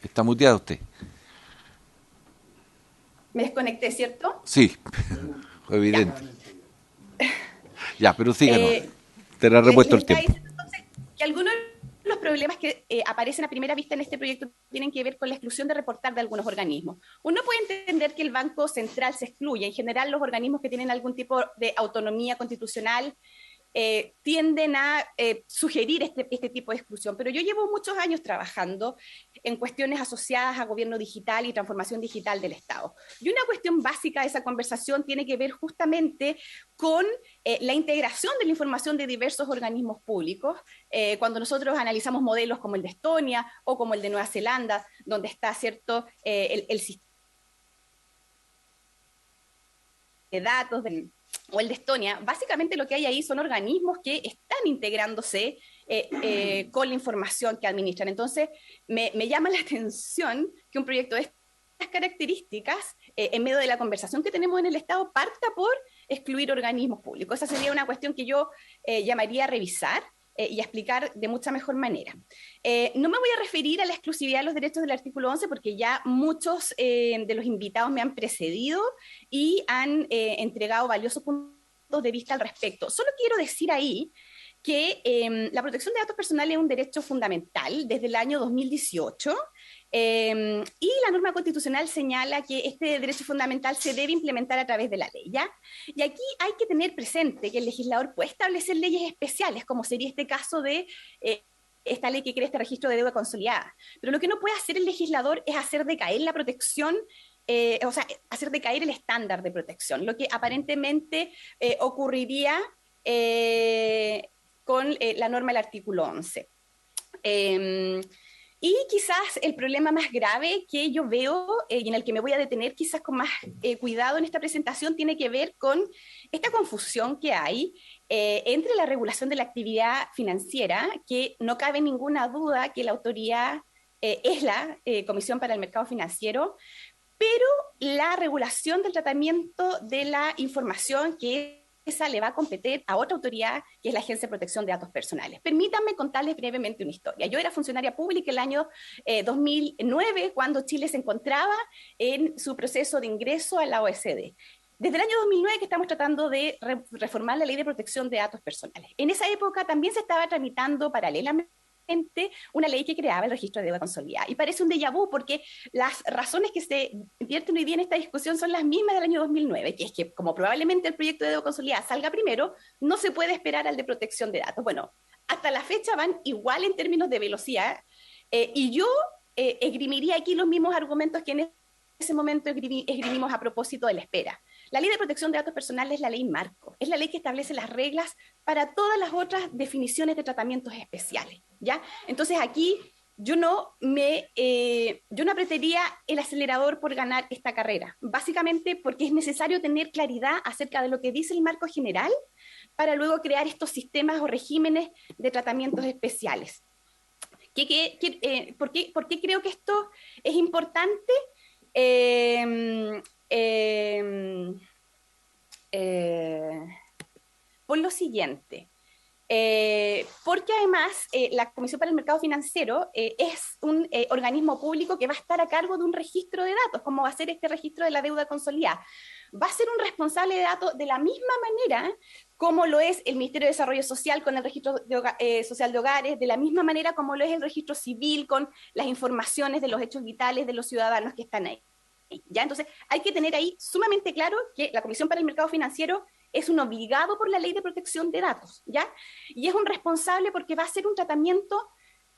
Está muteado usted. Me desconecté, ¿cierto? Sí, fue evidente. Ya, pero síganos. Te ha repuesto el tiempo. Entonces, que algunos de los problemas que aparecen a primera vista en este proyecto tienen que ver con la exclusión de reportar de algunos organismos. Uno puede entender que el Banco Central se excluye. En general, los organismos que tienen algún tipo de autonomía constitucional tienden a sugerir este tipo de exclusión, pero yo llevo muchos años trabajando en cuestiones asociadas a gobierno digital y transformación digital del Estado. Y una cuestión básica de esa conversación tiene que ver justamente con la integración de la información de diversos organismos públicos. Cuando nosotros analizamos modelos como el de Estonia o como el de Nueva Zelanda, donde está, ¿cierto?, el sistema de datos o el de Estonia, básicamente lo que hay ahí son organismos que están integrándose con la información que administran. Entonces, me llama la atención que un proyecto de estas características, en medio de la conversación que tenemos en el Estado, parta por excluir organismos públicos. Esa sería una cuestión que yo llamaría a revisar y a explicar de mucha mejor manera. No me voy a referir a la exclusividad de los derechos del artículo 11 porque ya muchos de los invitados me han precedido y han entregado valiosos puntos de vista al respecto. Solo quiero decir ahí que la protección de datos personales es un derecho fundamental desde el año 2018 y la norma constitucional señala que este derecho fundamental se debe implementar a través de la ley, ¿ya? Y aquí hay que tener presente que el legislador puede establecer leyes especiales, como sería este caso de esta ley que crea este registro de deuda consolidada. Pero lo que no puede hacer el legislador es hacer decaer la protección, o sea, hacer decaer el estándar de protección, lo que aparentemente ocurriría con la norma del artículo 11. Y quizás el problema más grave que yo veo y en el que me voy a detener quizás con más cuidado en esta presentación tiene que ver con esta confusión que hay entre la regulación de la actividad financiera, que no cabe ninguna duda que la autoridad es la Comisión para el Mercado Financiero, pero la regulación del tratamiento de la información que esa le va a competir a otra autoridad, que es la Agencia de Protección de Datos Personales. Permítanme contarles brevemente una historia. Yo era funcionaria pública el año 2009, cuando Chile se encontraba en su proceso de ingreso a la OECD. Desde el año 2009 que estamos tratando de reformar la Ley de Protección de Datos Personales. En esa época también se estaba tramitando paralelamente una ley que creaba el registro de deuda consolidada. Y parece un déjà vu porque las razones que se vierten hoy día en esta discusión son las mismas del año 2009, que es que como probablemente el proyecto de deuda consolidada salga primero, no se puede esperar al de protección de datos. Bueno, hasta la fecha van igual en términos de velocidad y yo esgrimiría aquí los mismos argumentos que en ese momento esgrimimos a propósito de la espera. La Ley de Protección de Datos Personales es la ley marco, es la ley que establece las reglas para todas las otras definiciones de tratamientos especiales, ¿ya? Entonces aquí yo no apretaría el acelerador por ganar esta carrera, básicamente porque es necesario tener claridad acerca de lo que dice el marco general para luego crear estos sistemas o regímenes de tratamientos especiales. ¿Por qué creo que esto es importante? Por lo siguiente, porque además la Comisión para el Mercado Financiero es un organismo público que va a estar a cargo de un registro de datos, como va a ser este registro de la deuda consolidada. Va a ser un responsable de datos de la misma manera como lo es el Ministerio de Desarrollo Social con el registro social de hogares, de la misma manera como lo es el registro civil con las informaciones de los hechos vitales de los ciudadanos que están ahí. ¿Ya? Entonces, hay que tener ahí sumamente claro que la Comisión para el Mercado Financiero es un obligado por la Ley de Protección de Datos, ¿ya? Y es un responsable porque va a hacer un tratamiento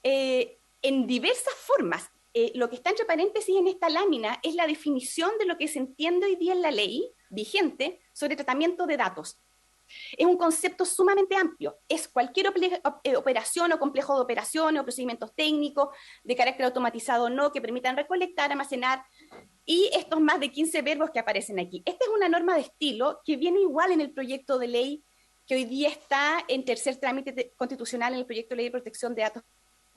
en diversas formas. Lo que está entre paréntesis en esta lámina es la definición de lo que se entiende hoy día en la ley vigente sobre tratamiento de datos. Es un concepto sumamente amplio. Es cualquier operación o complejo de operaciones o procedimientos técnicos de carácter automatizado o no que permitan recolectar, almacenar y estos más de 15 verbos que aparecen aquí. Esta es una norma de estilo que viene igual en el proyecto de ley que hoy día está en tercer trámite constitucional en el proyecto de ley de protección de datos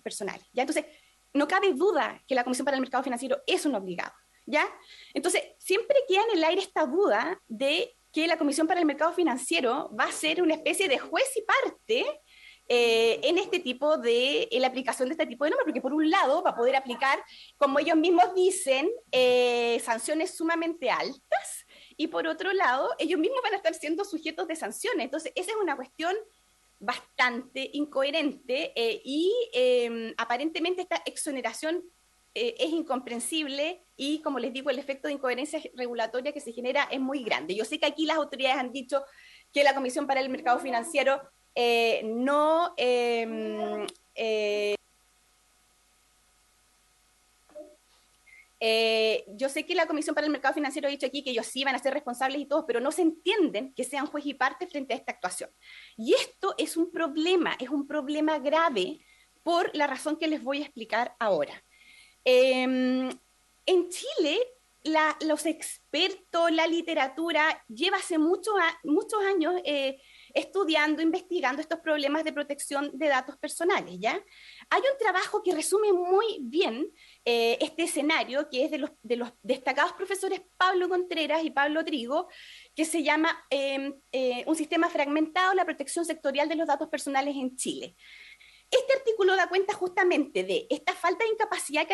personales. ¿Ya? Entonces, no cabe duda que la Comisión para el Mercado Financiero es un obligado. ¿Ya? Entonces, siempre queda en el aire esta duda de que la Comisión para el Mercado Financiero va a ser una especie de juez y parte en este tipo de, en la aplicación de este tipo de normas, porque por un lado va a poder aplicar, como ellos mismos dicen, sanciones sumamente altas, y por otro lado, ellos mismos van a estar siendo sujetos de sanciones. Entonces, esa es una cuestión bastante incoherente y aparentemente esta exoneración es incomprensible y, como les digo, el efecto de incoherencia regulatoria que se genera es muy grande. Yo sé que aquí las autoridades han dicho que la Comisión para el Mercado Financiero yo sé que la Comisión para el Mercado Financiero ha dicho aquí que ellos sí van a ser responsables y todo, pero no se entienden que sean juez y parte frente a esta actuación. Y esto es un problema grave por la razón que les voy a explicar ahora. En Chile, los expertos, la literatura, lleva hace muchos años estudiando, investigando estos problemas de protección de datos personales, ¿ya? Hay un trabajo que resume muy bien este escenario, que es de los destacados profesores Pablo Contreras y Pablo Trigo, que se llama Un sistema fragmentado, la protección sectorial de los datos personales en Chile. Este artículo da cuenta justamente de esta falta de capacidad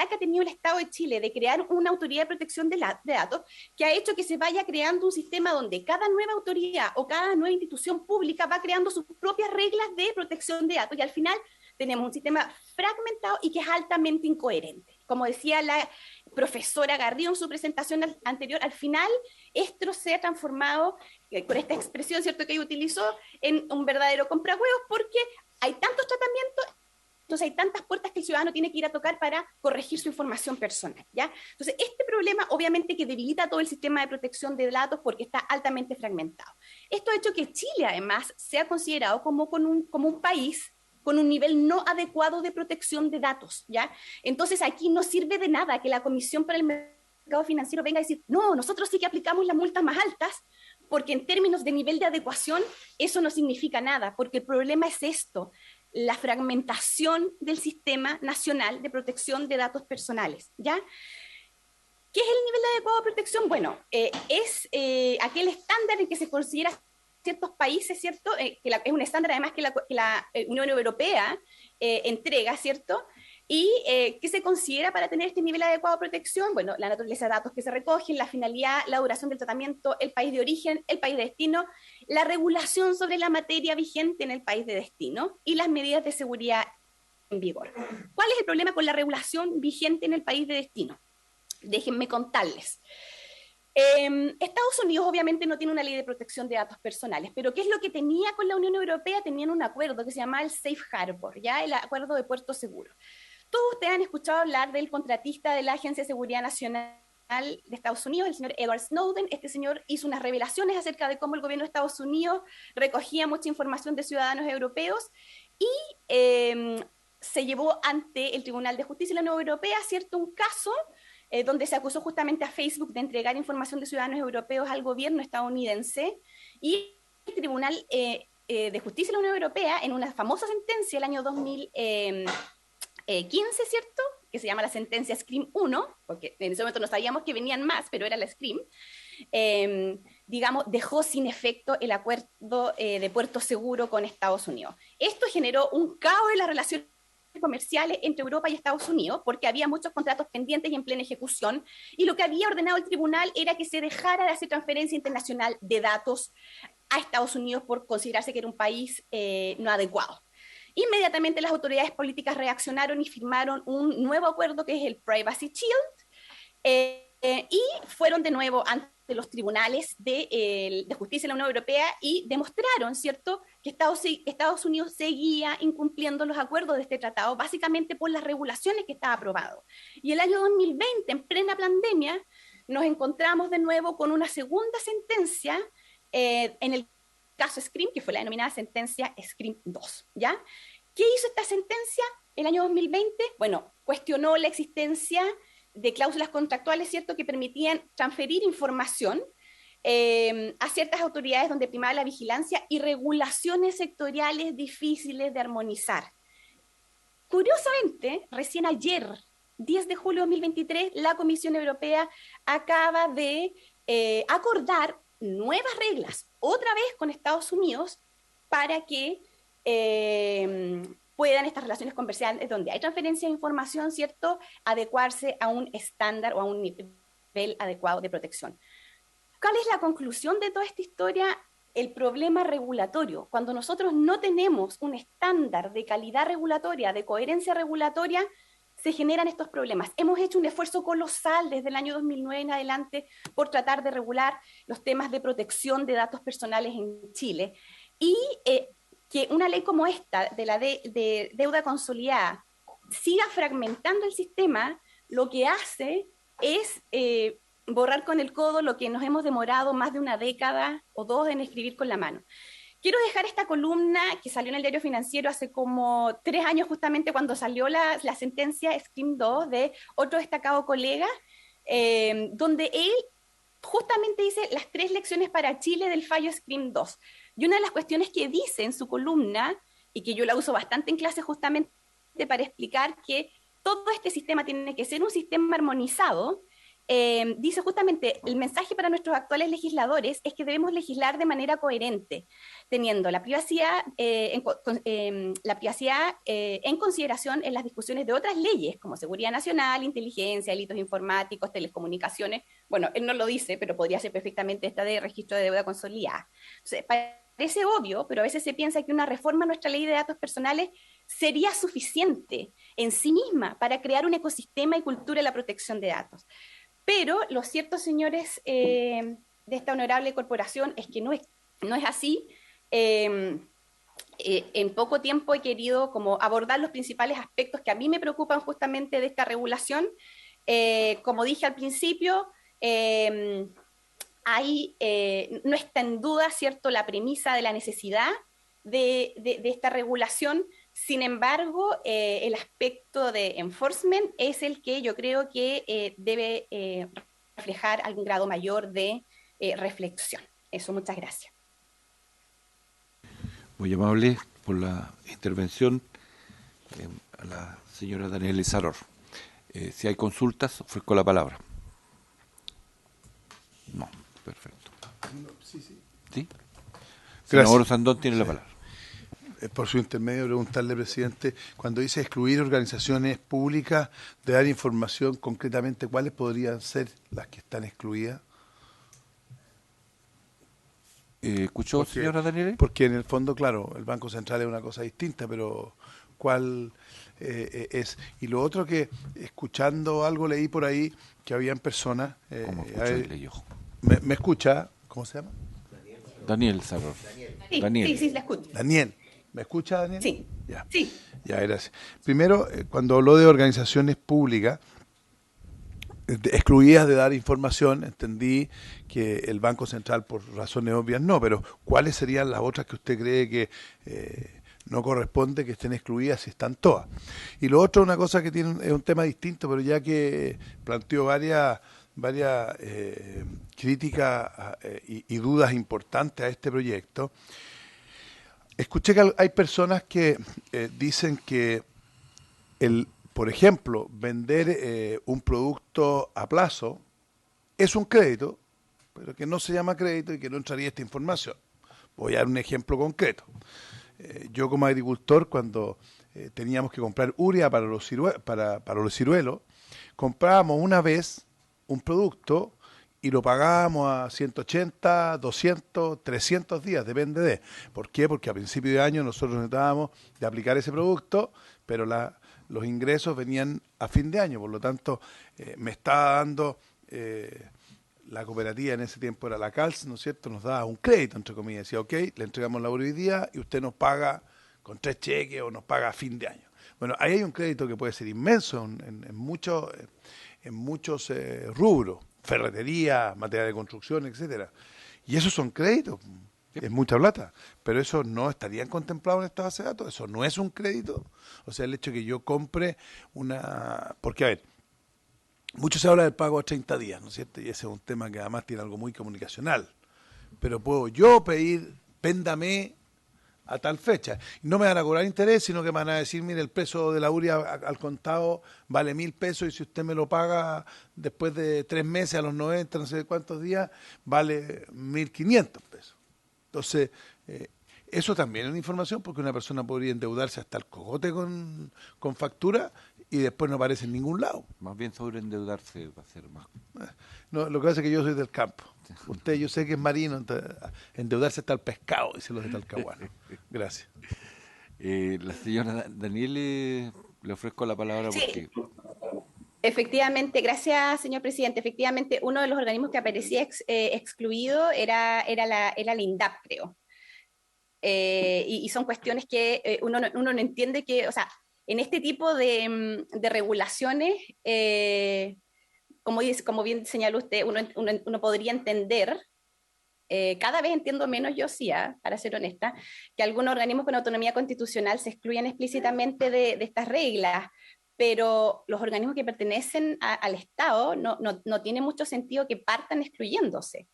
que ha tenido el Estado de Chile de crear una autoridad de protección de datos, que ha hecho que se vaya creando un sistema donde cada nueva autoridad o cada nueva institución pública va creando sus propias reglas de protección de datos, y al final tenemos un sistema fragmentado y que es altamente incoherente. Como decía la profesora Garrido en su presentación anterior, al final esto se ha transformado, con esta expresión, ¿cierto?, que ella utilizó, en un verdadero comprahuevos, porque hay tantos tratamientos, entonces hay tantas puertas que el ciudadano tiene que ir a tocar para corregir su información personal, ¿ya? Entonces, este problema obviamente que debilita todo el sistema de protección de datos porque está altamente fragmentado. Esto ha hecho que Chile, además, sea considerado como un país con un nivel no adecuado de protección de datos, ¿ya? Entonces, aquí no sirve de nada que la Comisión para el Mercado Financiero venga a decir, no, nosotros sí que aplicamos las multas más altas, porque en términos de nivel de adecuación eso no significa nada, porque el problema es esto, la fragmentación del Sistema Nacional de Protección de Datos Personales, ¿ya? ¿Qué es el nivel de adecuado de protección? Bueno, es aquel estándar en que se considera ciertos países, ¿cierto? Es un estándar además que la Unión Europea entrega, ¿cierto? ¿Y qué se considera para tener este nivel adecuado de protección? Bueno, la naturaleza de datos que se recogen, la finalidad, la duración del tratamiento, el país de origen, el país de destino, la regulación sobre la materia vigente en el país de destino y las medidas de seguridad en vigor. ¿Cuál es el problema con la regulación vigente en el país de destino? Déjenme contarles. Estados Unidos obviamente no tiene una ley de protección de datos personales, pero ¿qué es lo que tenía con la Unión Europea? Tenían un acuerdo que se llamaba el Safe Harbor, ¿ya? El acuerdo de puerto seguro. Todos ustedes han escuchado hablar del contratista de la Agencia de Seguridad Nacional de Estados Unidos, el señor Edward Snowden. Este señor hizo unas revelaciones acerca de cómo el gobierno de Estados Unidos recogía mucha información de ciudadanos europeos y se llevó ante el Tribunal de Justicia de la Unión Europea, ¿cierto?, un caso donde se acusó justamente a Facebook de entregar información de ciudadanos europeos al gobierno estadounidense, y el Tribunal de Justicia de la Unión Europea, en una famosa sentencia del año 2015, ¿cierto?, que se llama la sentencia SCRIM 1, porque en ese momento no sabíamos que venían más, pero era la SCRIM, digamos, dejó sin efecto el acuerdo de puerto seguro con Estados Unidos. Esto generó un caos en las relaciones comerciales entre Europa y Estados Unidos, porque había muchos contratos pendientes y en plena ejecución, y lo que había ordenado el tribunal era que se dejara de hacer transferencia internacional de datos a Estados Unidos por considerarse que era un país no adecuado. Inmediatamente las autoridades políticas reaccionaron y firmaron un nuevo acuerdo que es el Privacy Shield, y fueron de nuevo ante los tribunales de justicia de la Unión Europea y demostraron, ¿cierto?, que Estados Unidos seguía incumpliendo los acuerdos de este tratado, básicamente por las regulaciones que estaba aprobado. Y el año 2020, en plena pandemia, nos encontramos de nuevo con una segunda sentencia en el caso SCRIM, que fue la denominada sentencia SCRIM 2, ¿ya? ¿Qué hizo esta sentencia el año 2020? Bueno, cuestionó la existencia de cláusulas contractuales, ¿cierto?, que permitían transferir información a ciertas autoridades donde primaba la vigilancia y regulaciones sectoriales difíciles de armonizar. Curiosamente, recién ayer, 10 de julio de 2023, la Comisión Europea acaba de acordar nuevas reglas, otra vez con Estados Unidos, para que puedan estas relaciones comerciales donde hay transferencia de información, ¿cierto?, adecuarse a un estándar o a un nivel adecuado de protección. ¿Cuál es la conclusión de toda esta historia? El problema regulatorio. Cuando nosotros no tenemos un estándar de calidad regulatoria, de coherencia regulatoria, se generan estos problemas. Hemos hecho un esfuerzo colosal desde el año 2009 en adelante por tratar de regular los temas de protección de datos personales en Chile. Y que una ley como esta, de la de deuda consolidada, siga fragmentando el sistema, lo que hace es borrar con el codo lo que nos hemos demorado más de una década o dos en escribir con la mano. Quiero dejar esta columna que salió en el Diario Financiero hace como 3 años, justamente cuando salió la sentencia SCRIM 2 de otro destacado colega, donde él justamente dice las 3 lecciones para Chile del fallo SCRIM 2. Y una de las cuestiones que dice en su columna, y que yo la uso bastante en clase justamente para explicar que todo este sistema tiene que ser un sistema armonizado, dice justamente, el mensaje para nuestros actuales legisladores es que debemos legislar de manera coherente, teniendo la privacidad, en consideración en las discusiones de otras leyes, como seguridad nacional, inteligencia, delitos informáticos, telecomunicaciones. Bueno, él no lo dice, pero podría ser perfectamente esta de registro de deuda consolidada. Entonces, parece obvio, pero a veces se piensa que una reforma a nuestra ley de datos personales sería suficiente en sí misma para crear un ecosistema y cultura de la protección de datos. Pero lo cierto, señores, de esta honorable corporación es que no es así. En poco tiempo he querido como abordar los principales aspectos que a mí me preocupan justamente de esta regulación. Como dije al principio, no está en duda, ¿cierto?, la premisa de la necesidad de esta regulación. Sin embargo, el aspecto de enforcement es el que yo creo que debe reflejar algún grado mayor de reflexión. Eso, muchas gracias. Muy amable por la intervención a la señora Daniela Izaror. Si hay consultas, ofrezco la palabra. No, perfecto. Sí. ¿Sí? Gracias. Senador Sandón tiene la palabra. Por su intermedio, preguntarle, presidente, cuando dice excluir organizaciones públicas de dar información, concretamente, ¿cuáles podrían ser las que están excluidas? ¿Escuchó, señora Daniela? Porque en el fondo, claro, el Banco Central es una cosa distinta, pero ¿cuál es? Y lo otro que, escuchando algo, leí por ahí que habían personas... ¿Cómo escuchó y leyó? ¿Me escucha? ¿Cómo se llama? Daniel Saror. Sí, Daniel. sí, la escucho. Daniel. ¿Me escucha, Daniel? Sí. Ya. Sí. Ya, gracias. Primero, cuando habló de organizaciones públicas excluidas de dar información, entendí que el Banco Central, por razones obvias, no, pero ¿cuáles serían las otras que usted cree que no corresponde que estén excluidas si están todas? Y lo otro, una cosa que es un tema distinto, pero ya que planteó varias críticas y dudas importantes a este proyecto. Escuché que hay personas que dicen que, por ejemplo, vender un producto a plazo es un crédito, pero que no se llama crédito y que no entraría esta información. Voy a dar un ejemplo concreto. Yo como agricultor, cuando teníamos que comprar urea para los ciruelos, comprábamos una vez un producto y lo pagábamos a 180, 200, 300 días, depende de. ¿Por qué? Porque a principio de año nosotros necesitábamos de aplicar ese producto, pero los ingresos venían a fin de año, por lo tanto me estaba dando, la cooperativa en ese tiempo era la CALS, ¿no es cierto?, nos daba un crédito, entre comillas, decía, ok, le entregamos la urea hoy día y usted nos paga con 3 cheques o nos paga a fin de año. Bueno, ahí hay un crédito que puede ser inmenso en muchos rubros, ferretería, material de construcción, etcétera. Y esos son créditos, es mucha plata, pero eso no estarían contemplados en esta base de datos, eso no es un crédito. O sea, el hecho de que yo compre porque a ver, mucho se habla del pago a 30 días, ¿no es cierto? Y ese es un tema que además tiene algo muy comunicacional. Pero puedo yo pedir, véndame a tal fecha. Y no me van a cobrar interés, sino que me van a decir, mire, el precio de la urea al contado vale 1.000 pesos y si usted me lo paga después de 3 meses, a los 90, no sé cuántos días, vale 1.500 pesos. Entonces, eso también es una información porque una persona podría endeudarse hasta el cogote con factura y después no aparece en ningún lado. Más bien sobre endeudarse va a ser más. No, lo que pasa es que yo soy del campo. Usted, yo sé que es marino, endeudarse hasta el pescado, dicen los de Talcahuano. Gracias. La señora Daniele, le ofrezco la palabra porque... Sí. Efectivamente, gracias, señor presidente. Efectivamente, uno de los organismos que aparecía excluido era la INDAP, creo. Y son cuestiones que uno no entiende que, o sea, en este tipo de regulaciones, como bien señaló usted, uno podría entender, cada vez entiendo menos yo sí, para ser honesta, que algunos organismos con autonomía constitucional se excluyan explícitamente de estas reglas, pero los organismos que pertenecen al Estado no tiene mucho sentido que partan excluyéndose.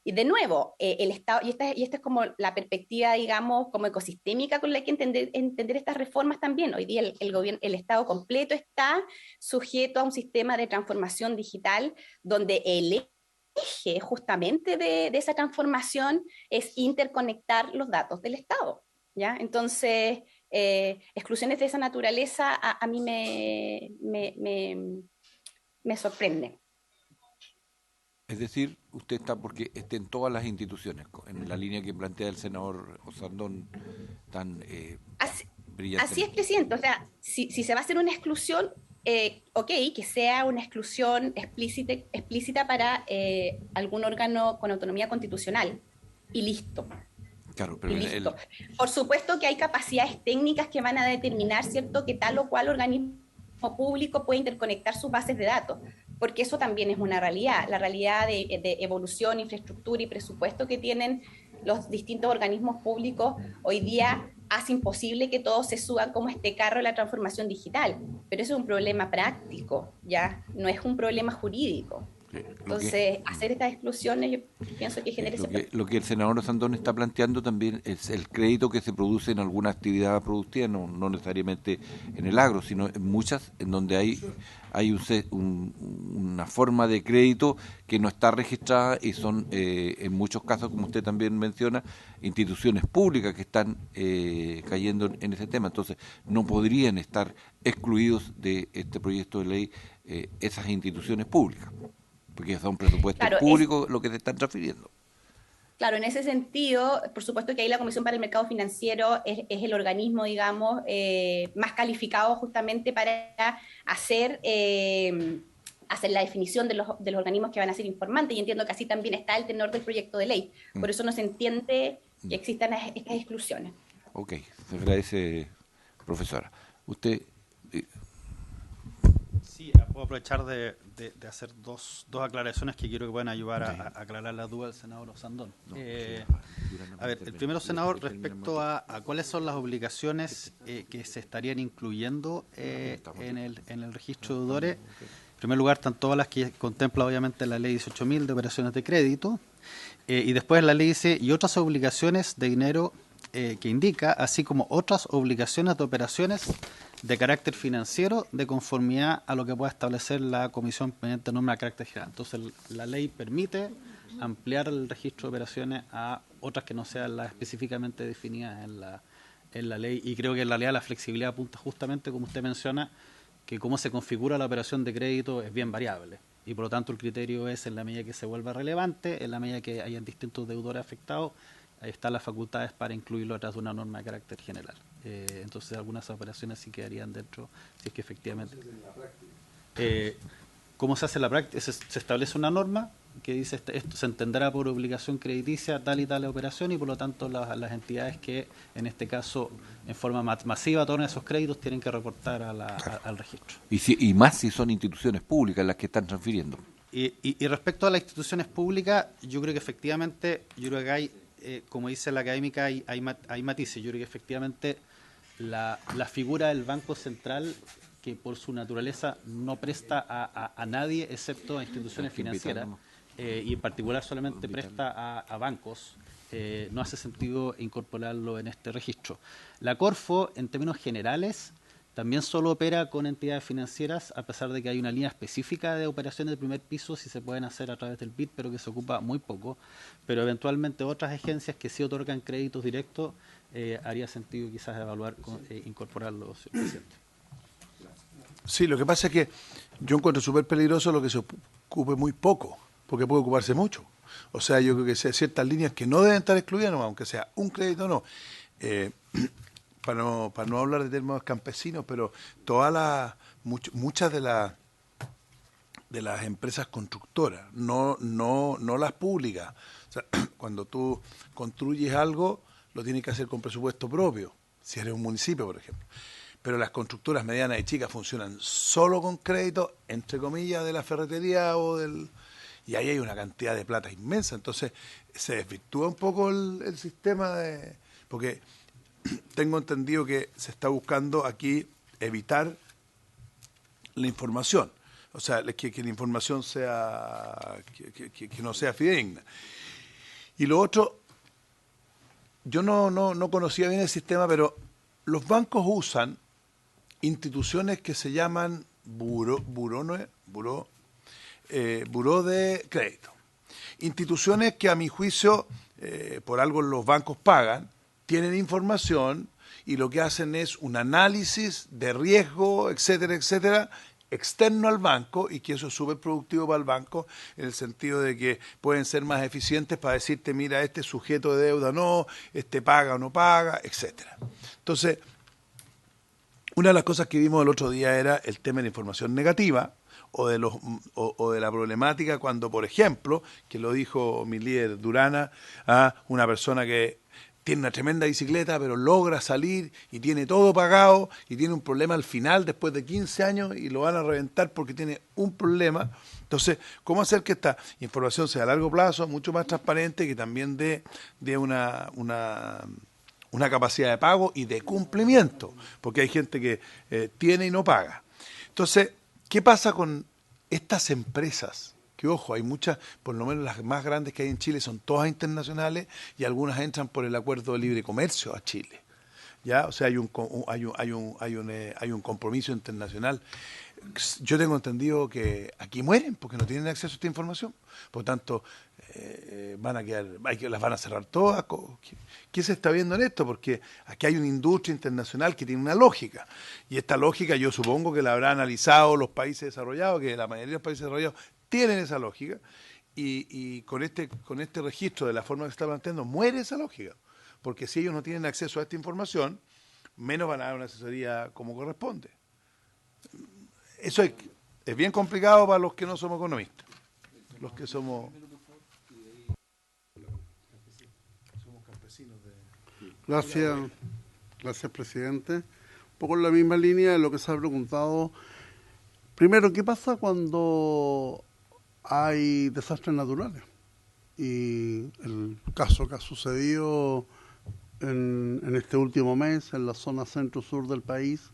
Y de nuevo, el Estado, y esta es como la perspectiva, digamos, como ecosistémica con la que entender estas reformas también. Hoy día el Estado completo está sujeto a un sistema de transformación digital donde el eje justamente de esa transformación es interconectar los datos del Estado, ¿ya? Entonces, exclusiones de esa naturaleza a mí me sorprende. Es decir, usted está porque esté en todas las instituciones, en la línea que plantea el senador Osandón tan brillante. Así es, presidente. O sea, si se va a hacer una exclusión, ok, que sea una exclusión explícita para algún órgano con autonomía constitucional. Y listo. Claro, pero Por supuesto que hay capacidades técnicas que van a determinar, ¿cierto?, que tal o cual organismo público puede interconectar sus bases de datos, porque eso también es una realidad, la realidad de evolución, infraestructura y presupuesto que tienen los distintos organismos públicos hoy día hace imposible que todos se suban como este carro de la transformación digital, pero eso es un problema práctico, ya no es un problema jurídico. Entonces, hacer estas exclusiones, yo pienso que genera lo que el senador Osandón está planteando también es el crédito que se produce en alguna actividad productiva, no necesariamente en el agro, sino en muchas, en donde hay una forma de crédito que no está registrada y son, en muchos casos, como usted también menciona, instituciones públicas que están cayendo en ese tema. Entonces, no podrían estar excluidos de este proyecto de ley esas instituciones públicas, porque son presupuestos públicos lo que se están transfiriendo. Claro, en ese sentido, por supuesto que ahí la Comisión para el Mercado Financiero es el organismo, digamos, más calificado justamente para hacer la definición de los organismos que van a ser informantes, y entiendo que así también está el tenor del proyecto de ley. Por eso no se entiende que existan estas exclusiones. Ok, se agradece, profesora. Usted... Sí, puedo aprovechar de hacer dos aclaraciones que quiero que puedan ayudar a aclarar la duda del senador Osandón. A ver, el primero, senador, respecto a cuáles son las obligaciones que se estarían incluyendo en el registro de deudores. En primer lugar, están todas las que contempla obviamente la ley 18.000 de operaciones de crédito, y después la ley dice, y otras obligaciones de dinero que indica, así como otras obligaciones de operaciones de carácter financiero de conformidad a lo que pueda establecer la comisión mediante norma de carácter general. Entonces, la ley permite ampliar el registro de operaciones a otras que no sean las específicamente definidas en la ley, y creo que en realidad la flexibilidad apunta justamente, como usted menciona, que cómo se configura la operación de crédito es bien variable, y por lo tanto el criterio es, en la medida que se vuelva relevante, en la medida que hayan distintos deudores afectados, ahí están las facultades para incluirlo a través de una norma de carácter general. Entonces algunas operaciones sí quedarían dentro, si es que efectivamente... ¿Cómo se hace en la práctica? Se establece una norma que dice esto se entenderá por obligación crediticia tal y tal operación, y por lo tanto las entidades que en este caso en forma masiva otorgan esos créditos tienen que reportar al registro. Y más si son instituciones públicas las que están transfiriendo. Y respecto a las instituciones públicas, yo creo que efectivamente, hay, como dice la académica, hay matices. Yo creo que efectivamente la figura del Banco Central, que por su naturaleza no presta a nadie excepto a instituciones financieras, y en particular solamente presta a bancos, no hace sentido incorporarlo en este registro. La Corfo, en términos generales, también solo opera con entidades financieras, a pesar de que hay una línea específica de operaciones de primer piso, si se pueden hacer a través del BID, pero que se ocupa muy poco. Pero eventualmente otras agencias que sí otorgan créditos directos, haría sentido quizás evaluar incorporarlos, señor presidente. Sí, lo que pasa es que yo encuentro súper peligroso lo que se ocupe muy poco, porque puede ocuparse mucho. O sea, yo creo que hay ciertas líneas que no deben estar excluidas, aunque sea un crédito o no. Para no hablar de términos campesinos, pero muchas de las empresas constructoras, no las públicas. O sea, cuando tú construyes algo, lo tienes que hacer con presupuesto propio, si eres un municipio, por ejemplo. Pero las constructoras medianas y chicas funcionan solo con crédito, entre comillas, de la ferretería y ahí hay una cantidad de plata inmensa. Entonces se desvirtúa un poco el sistema porque tengo entendido que se está buscando aquí evitar la información, o sea, que la información sea que no sea fidedigna. Y lo otro, yo no conocía bien el sistema, pero los bancos usan instituciones que se llaman buró de crédito. Instituciones que a mi juicio, por algo los bancos pagan, tienen información y lo que hacen es un análisis de riesgo, etcétera, etcétera, externo al banco, y que eso es súper productivo para el banco en el sentido de que pueden ser más eficientes para decirte, mira, este sujeto de deuda no, este paga o no paga, etcétera. Entonces, una de las cosas que vimos el otro día era el tema de la información negativa o de la problemática cuando, por ejemplo, que lo dijo mi líder Durana, a una persona que tiene una tremenda bicicleta, pero logra salir y tiene todo pagado y tiene un problema al final después de 15 años y lo van a reventar porque tiene un problema. Entonces, ¿cómo hacer que esta información sea a largo plazo, mucho más transparente, que también dé una capacidad de pago y de cumplimiento? Porque hay gente que tiene y no paga. Entonces, ¿qué pasa con estas empresas? Que ojo, hay muchas, por lo menos las más grandes que hay en Chile son todas internacionales y algunas entran por el acuerdo de libre comercio a Chile. ¿Ya? O sea, hay un compromiso internacional. Yo tengo entendido que aquí mueren porque no tienen acceso a esta información. Por lo tanto, las van a cerrar todas. ¿Qué se está viendo en esto? Porque aquí hay una industria internacional que tiene una lógica. Y esta lógica yo supongo que la habrán analizado los países desarrollados, que la mayoría de los países desarrollados tienen esa lógica. Y con este registro de la forma que se está planteando, muere esa lógica. Porque si ellos no tienen acceso a esta información, menos van a dar una asesoría como corresponde. Eso es bien complicado para los que no somos economistas. Los que somos campesinos. Gracias, presidente. Un poco en la misma línea de lo que se ha preguntado. Primero, ¿qué pasa cuando hay desastres naturales? Y el caso que ha sucedido en este último mes en la zona centro-sur del país,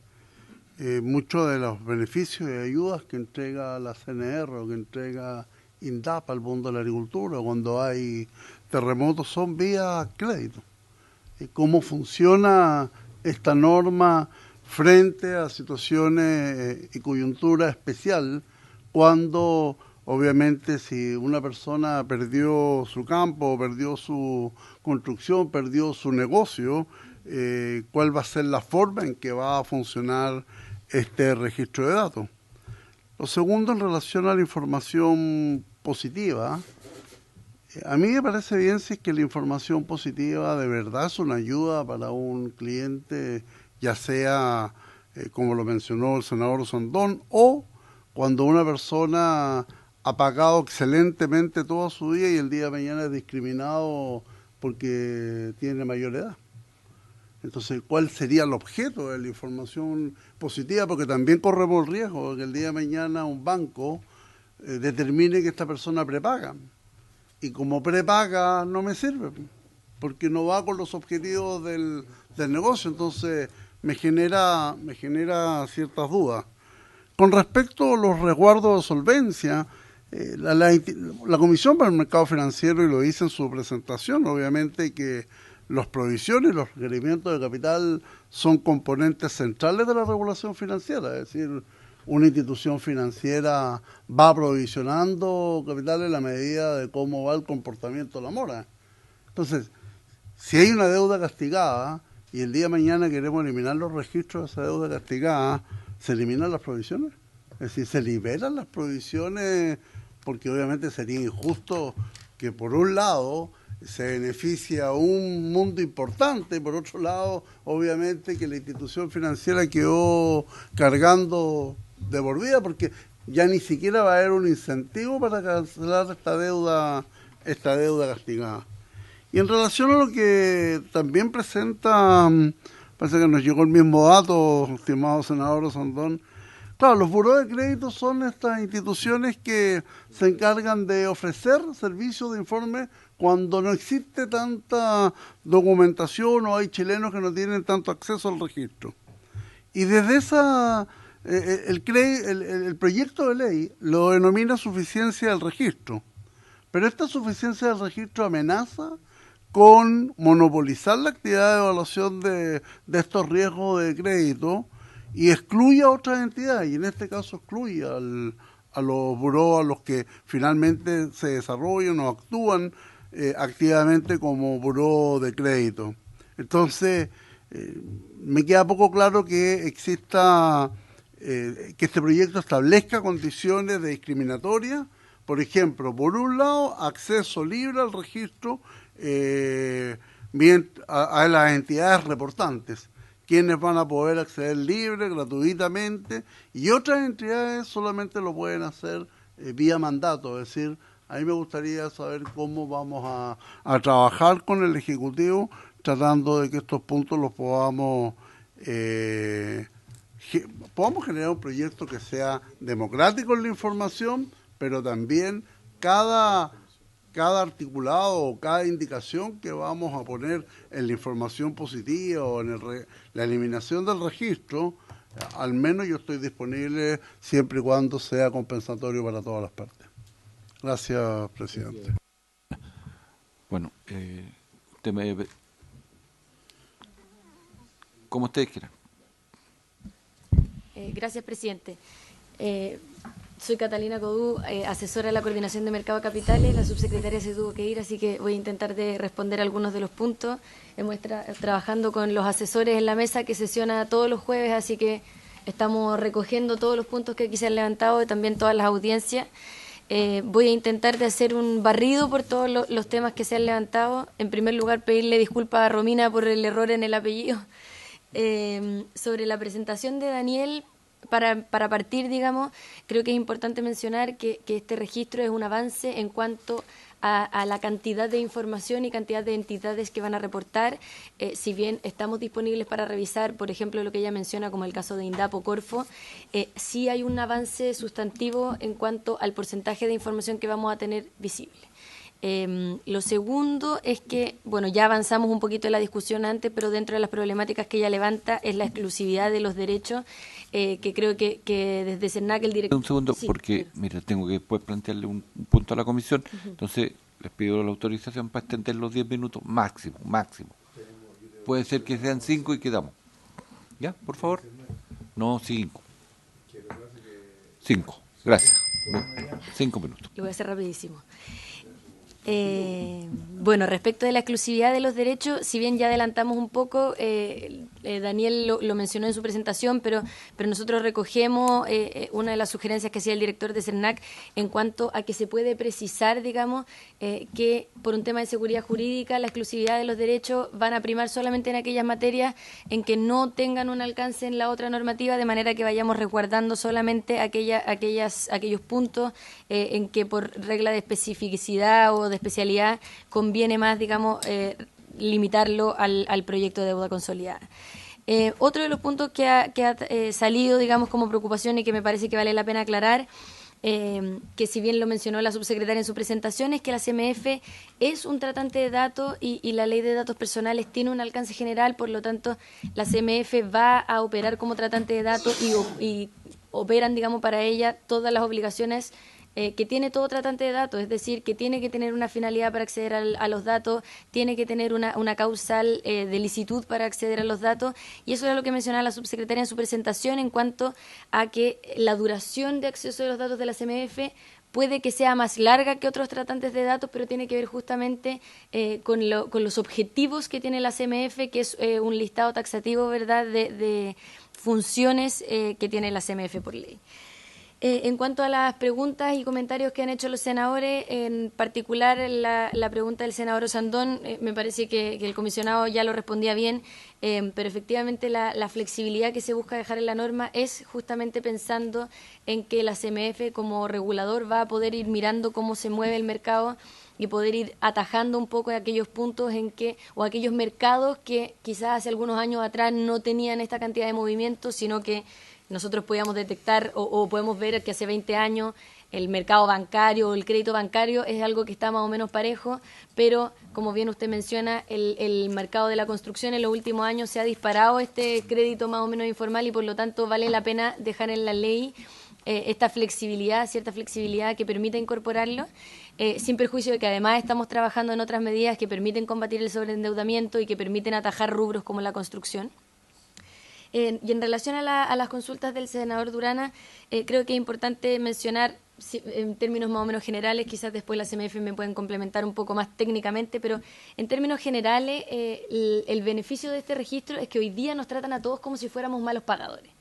muchos de los beneficios y ayudas que entrega la CNR o que entrega INDAP al mundo de la agricultura cuando hay terremotos son vía crédito. ¿Cómo funciona esta norma frente a situaciones y coyuntura especial cuando obviamente si una persona perdió su campo, perdió su construcción, perdió su negocio, cuál va a ser la forma en que va a funcionar este registro de datos? Lo segundo, en relación a la información positiva, a mí me parece bien si es que la información positiva de verdad es una ayuda para un cliente, ya sea, como lo mencionó el senador Sandón, o cuando una persona ha pagado excelentemente toda su vida y el día de mañana es discriminado porque tiene mayor edad. Entonces, ¿cuál sería el objeto de la información positiva? Porque también corremos el riesgo de que el día de mañana un banco determine que esta persona prepaga. Y como prepaga no me sirve, porque no va con los objetivos del negocio. Entonces, me genera ciertas dudas. Con respecto a los resguardos de solvencia, la Comisión para el Mercado Financiero, y lo dice en su presentación, obviamente que las provisiones y los requerimientos de capital son componentes centrales de la regulación financiera, es decir, una institución financiera va provisionando capital en la medida de cómo va el comportamiento de la mora. Entonces, si hay una deuda castigada y el día de mañana queremos eliminar los registros de esa deuda castigada, ¿se eliminan las provisiones? Es decir, ¿se liberan las provisiones? Porque obviamente sería injusto que por un lado se beneficia a un mundo importante y por otro lado, obviamente, que la institución financiera quedó cargando de por vida porque ya ni siquiera va a haber un incentivo para cancelar esta deuda castigada. Y en relación a lo que también presenta, parece que nos llegó el mismo dato, estimado senador Sandón. Claro, los burós de crédito son estas instituciones que se encargan de ofrecer servicios de informe cuando no existe tanta documentación o hay chilenos que no tienen tanto acceso al registro. Y desde el proyecto de ley lo denomina suficiencia del registro, pero esta suficiencia del registro amenaza con monopolizar la actividad de evaluación de estos riesgos de crédito y excluye a otras entidades, y en este caso excluye a los burós a los que finalmente se desarrollan o actúan activamente como buró de crédito. Entonces, me queda poco claro que exista, que este proyecto establezca condiciones de discriminatoria. Por ejemplo, por un lado, acceso libre al registro a las entidades reportantes, quienes van a poder acceder libre, gratuitamente, y otras entidades solamente lo pueden hacer vía mandato. Es decir, a mí me gustaría saber cómo vamos a trabajar con el Ejecutivo, tratando de que estos puntos los podamos generar un proyecto que sea democrático en la información, pero también cada articulado o cada indicación que vamos a poner en la información positiva o en la eliminación del registro, al menos yo estoy disponible siempre y cuando sea compensatorio para todas las partes. Gracias, presidente. Bueno, como ustedes quieran. Gracias, presidente. Soy Catalina Codú, asesora de la Coordinación de Mercado de Capitales. La subsecretaria se tuvo que ir, así que voy a intentar de responder algunos de los puntos. Hemos trabajando con los asesores en la mesa que sesiona todos los jueves, así que estamos recogiendo todos los puntos que aquí se han levantado y también todas las audiencias. Voy a intentar de hacer un barrido por todos los temas que se han levantado. En primer lugar, pedirle disculpas a Romina por el error en el apellido. Sobre la presentación de Daniel, para partir, digamos, creo que es importante mencionar que este registro es un avance en cuanto a la cantidad de información y cantidad de entidades que van a reportar. Si bien estamos disponibles para revisar, por ejemplo, lo que ella menciona como el caso de INDAP o Corfo, sí hay un avance sustantivo en cuanto al porcentaje de información que vamos a tener visible. Lo segundo es que, bueno, ya avanzamos un poquito en la discusión antes, pero dentro de las problemáticas que ella levanta es la exclusividad de los derechos, que creo que desde CERNAC el director... Un segundo, sí, porque, mira, tengo que después plantearle un punto a la comisión, entonces les pido la autorización para extender los 10 minutos máximo. Puede ser que sean 5 y quedamos. ¿Ya? Por favor. No, 5. 5. Gracias. 5 minutos. Lo voy a hacer rapidísimo. Bueno, respecto de la exclusividad de los derechos, si bien ya adelantamos un poco, Daniel lo mencionó en su presentación, pero nosotros recogemos una de las sugerencias que hacía el director de CERNAC en cuanto a que se puede precisar, digamos, que por un tema de seguridad jurídica la exclusividad de los derechos van a primar solamente en aquellas materias en que no tengan un alcance en la otra normativa, de manera que vayamos resguardando solamente aquellos puntos en que por regla de especificidad o de especialidad conviene más, digamos, limitarlo al proyecto de deuda consolidada. Otro de los puntos que ha salido, digamos, como preocupación y que me parece que vale la pena aclarar, que si bien lo mencionó la subsecretaria en su presentación, es que la CMF es un tratante de datos y la ley de datos personales tiene un alcance general, por lo tanto la CMF va a operar como tratante de datos y operan, digamos, para ella todas las obligaciones que tiene todo tratante de datos, es decir, que tiene que tener una finalidad para acceder a los datos, tiene que tener una causal de licitud para acceder a los datos, y eso era lo que mencionaba la subsecretaria en su presentación en cuanto a que la duración de acceso de los datos de la CMF puede que sea más larga que otros tratantes de datos, pero tiene que ver justamente con los objetivos que tiene la CMF, que es un listado taxativo, ¿verdad?, de funciones que tiene la CMF por ley. En cuanto a las preguntas y comentarios que han hecho los senadores, en particular la pregunta del senador Osandón, me parece que el comisionado ya lo respondía bien, pero efectivamente la flexibilidad que se busca dejar en la norma es justamente pensando en que la CMF como regulador va a poder ir mirando cómo se mueve el mercado y poder ir atajando un poco de aquellos puntos en que, o aquellos mercados que quizás hace algunos años atrás no tenían esta cantidad de movimientos, sino que nosotros podíamos detectar o podemos ver que hace 20 años el mercado bancario o el crédito bancario es algo que está más o menos parejo, pero como bien usted menciona, el mercado de la construcción en los últimos años se ha disparado este crédito más o menos informal y por lo tanto vale la pena dejar en la ley esta flexibilidad, cierta flexibilidad que permita incorporarlo. sin perjuicio de que además estamos trabajando en otras medidas que permiten combatir el sobreendeudamiento y que permiten atajar rubros como la construcción. Y en relación a las consultas del senador Durana, creo que es importante mencionar, en términos más o menos generales, quizás después la CMF me pueden complementar un poco más técnicamente, pero en términos generales, el beneficio de este registro es que hoy día nos tratan a todos como si fuéramos malos pagadores.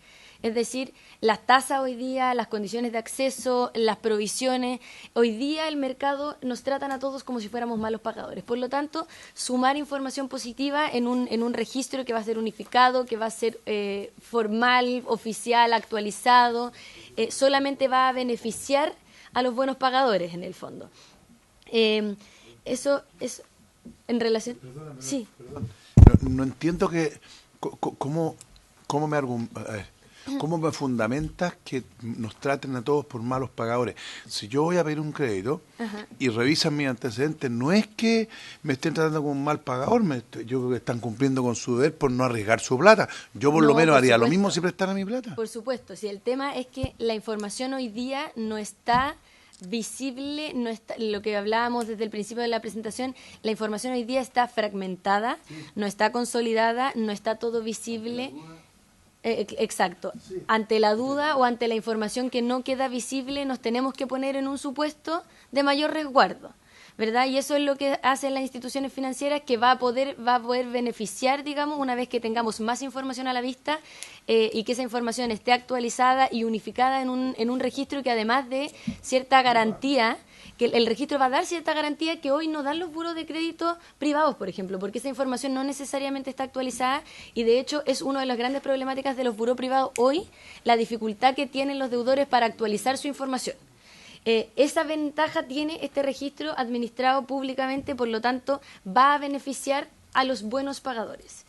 Es decir, las tasas hoy día, las condiciones de acceso, las provisiones, hoy día el mercado nos tratan a todos como si fuéramos malos pagadores. Por lo tanto, sumar información positiva en un registro que va a ser unificado, que va a ser formal, oficial, actualizado, solamente va a beneficiar a los buenos pagadores en el fondo. Eso es en relación... Perdóname, sí. No entiendo cómo me fundamentas que nos traten a todos por malos pagadores. Si yo voy a pedir un crédito y revisan mis antecedentes, no es que me estén tratando como un mal pagador, yo creo que están cumpliendo con su deber por no arriesgar su plata. Yo por lo menos haría lo mismo si prestara mi plata. Por supuesto, si el tema es que la información hoy día no está visible, no está, lo que hablábamos desde el principio de la presentación, la información hoy día está fragmentada, no está consolidada, no está todo visible. Exacto. Ante la duda o ante la información que no queda visible, nos tenemos que poner en un supuesto de mayor resguardo, ¿verdad? Y eso es lo que hacen las instituciones financieras, que va a poder beneficiar, digamos, una vez que tengamos más información a la vista y que esa información esté actualizada y unificada en un registro que, además de cierta garantía, que el registro va a dar cierta garantía que hoy no dan los buros de crédito privados, por ejemplo, porque esa información no necesariamente está actualizada y, de hecho, es una de las grandes problemáticas de los buros privados hoy, la dificultad que tienen los deudores para actualizar su información. Esa ventaja tiene este registro administrado públicamente, por lo tanto, va a beneficiar a los buenos pagadores.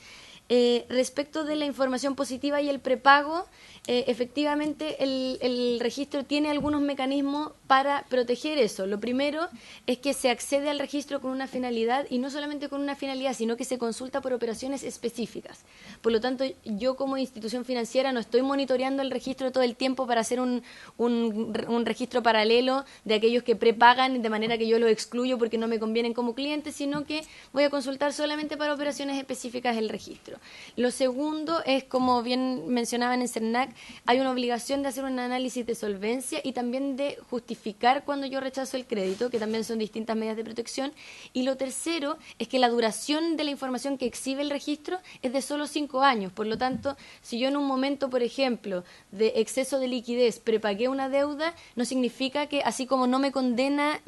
Respecto de la información positiva y el prepago, efectivamente el registro tiene algunos mecanismos para proteger eso. Lo primero es que se accede al registro con una finalidad, y no solamente con una finalidad, sino que se consulta por operaciones específicas. Por lo tanto, yo como institución financiera no estoy monitoreando el registro todo el tiempo para hacer un registro paralelo de aquellos que prepagan de manera que yo los excluyo porque no me convienen como cliente, sino que voy a consultar solamente para operaciones específicas el registro. Lo segundo es, como bien mencionaban en CERNAC, hay una obligación de hacer un análisis de solvencia y también de justificar cuando yo rechazo el crédito, que también son distintas medidas de protección. Y lo tercero es que la duración de la información que exhibe el registro es de solo 5 años. Por lo tanto, si yo en un momento, por ejemplo, de exceso de liquidez prepagué una deuda, no significa que, así como no me condena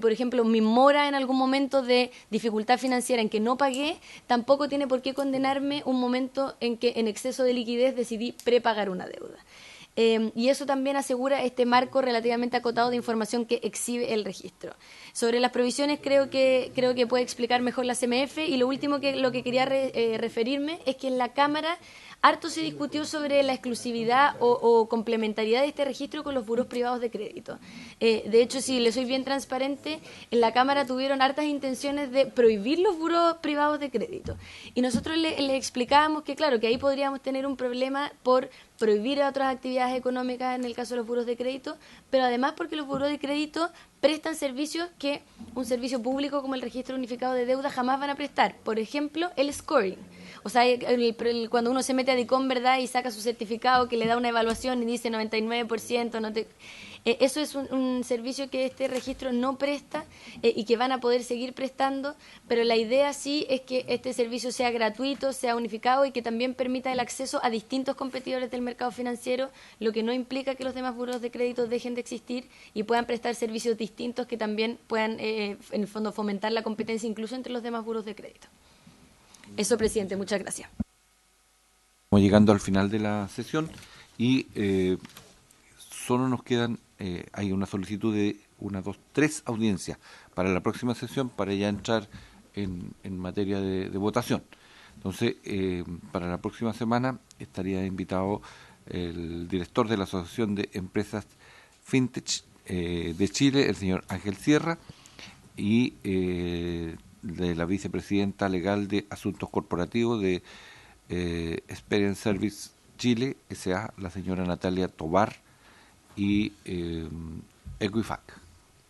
por ejemplo, mi mora en algún momento de dificultad financiera en que no pagué, tampoco tiene por qué condenarme un momento en que en exceso de liquidez decidí prepagar una deuda. Y eso también asegura este marco relativamente acotado de información que exhibe el registro. Sobre las provisiones creo que puede explicar mejor la CMF, y lo último lo que quería referirme es que en la Cámara harto se discutió sobre la exclusividad o complementariedad de este registro con los buros privados de crédito. De hecho, si le soy bien transparente, en la Cámara tuvieron hartas intenciones de prohibir los buros privados de crédito. Y nosotros le explicábamos que, claro, que ahí podríamos tener un problema por prohibir otras actividades económicas en el caso de los buros de crédito, pero además porque los buros de crédito prestan servicios que un servicio público como el Registro Unificado de Deuda jamás van a prestar. Por ejemplo, el scoring. O sea, cuando uno se mete a DICOM, ¿verdad?, y saca su certificado que le da una evaluación y dice 99%, eso es un servicio que este registro no presta y que van a poder seguir prestando, pero la idea sí es que este servicio sea gratuito, sea unificado y que también permita el acceso a distintos competidores del mercado financiero, lo que no implica que los demás buros de crédito dejen de existir y puedan prestar servicios distintos que también puedan, en el fondo, fomentar la competencia incluso entre los demás buros de crédito. Eso, presidente, muchas gracias. Estamos llegando al final de la sesión y solo nos quedan, hay una solicitud de 1, 2, 3 audiencias para la próxima sesión para ya entrar en materia de votación. Entonces, para la próxima semana estaría invitado el director de la Asociación de Empresas Fintech de Chile, el señor Ángel Sierra, y de la vicepresidenta legal de Asuntos Corporativos de Experience Service Chile, S.A., la señora Natalia Tobar, y Equifac.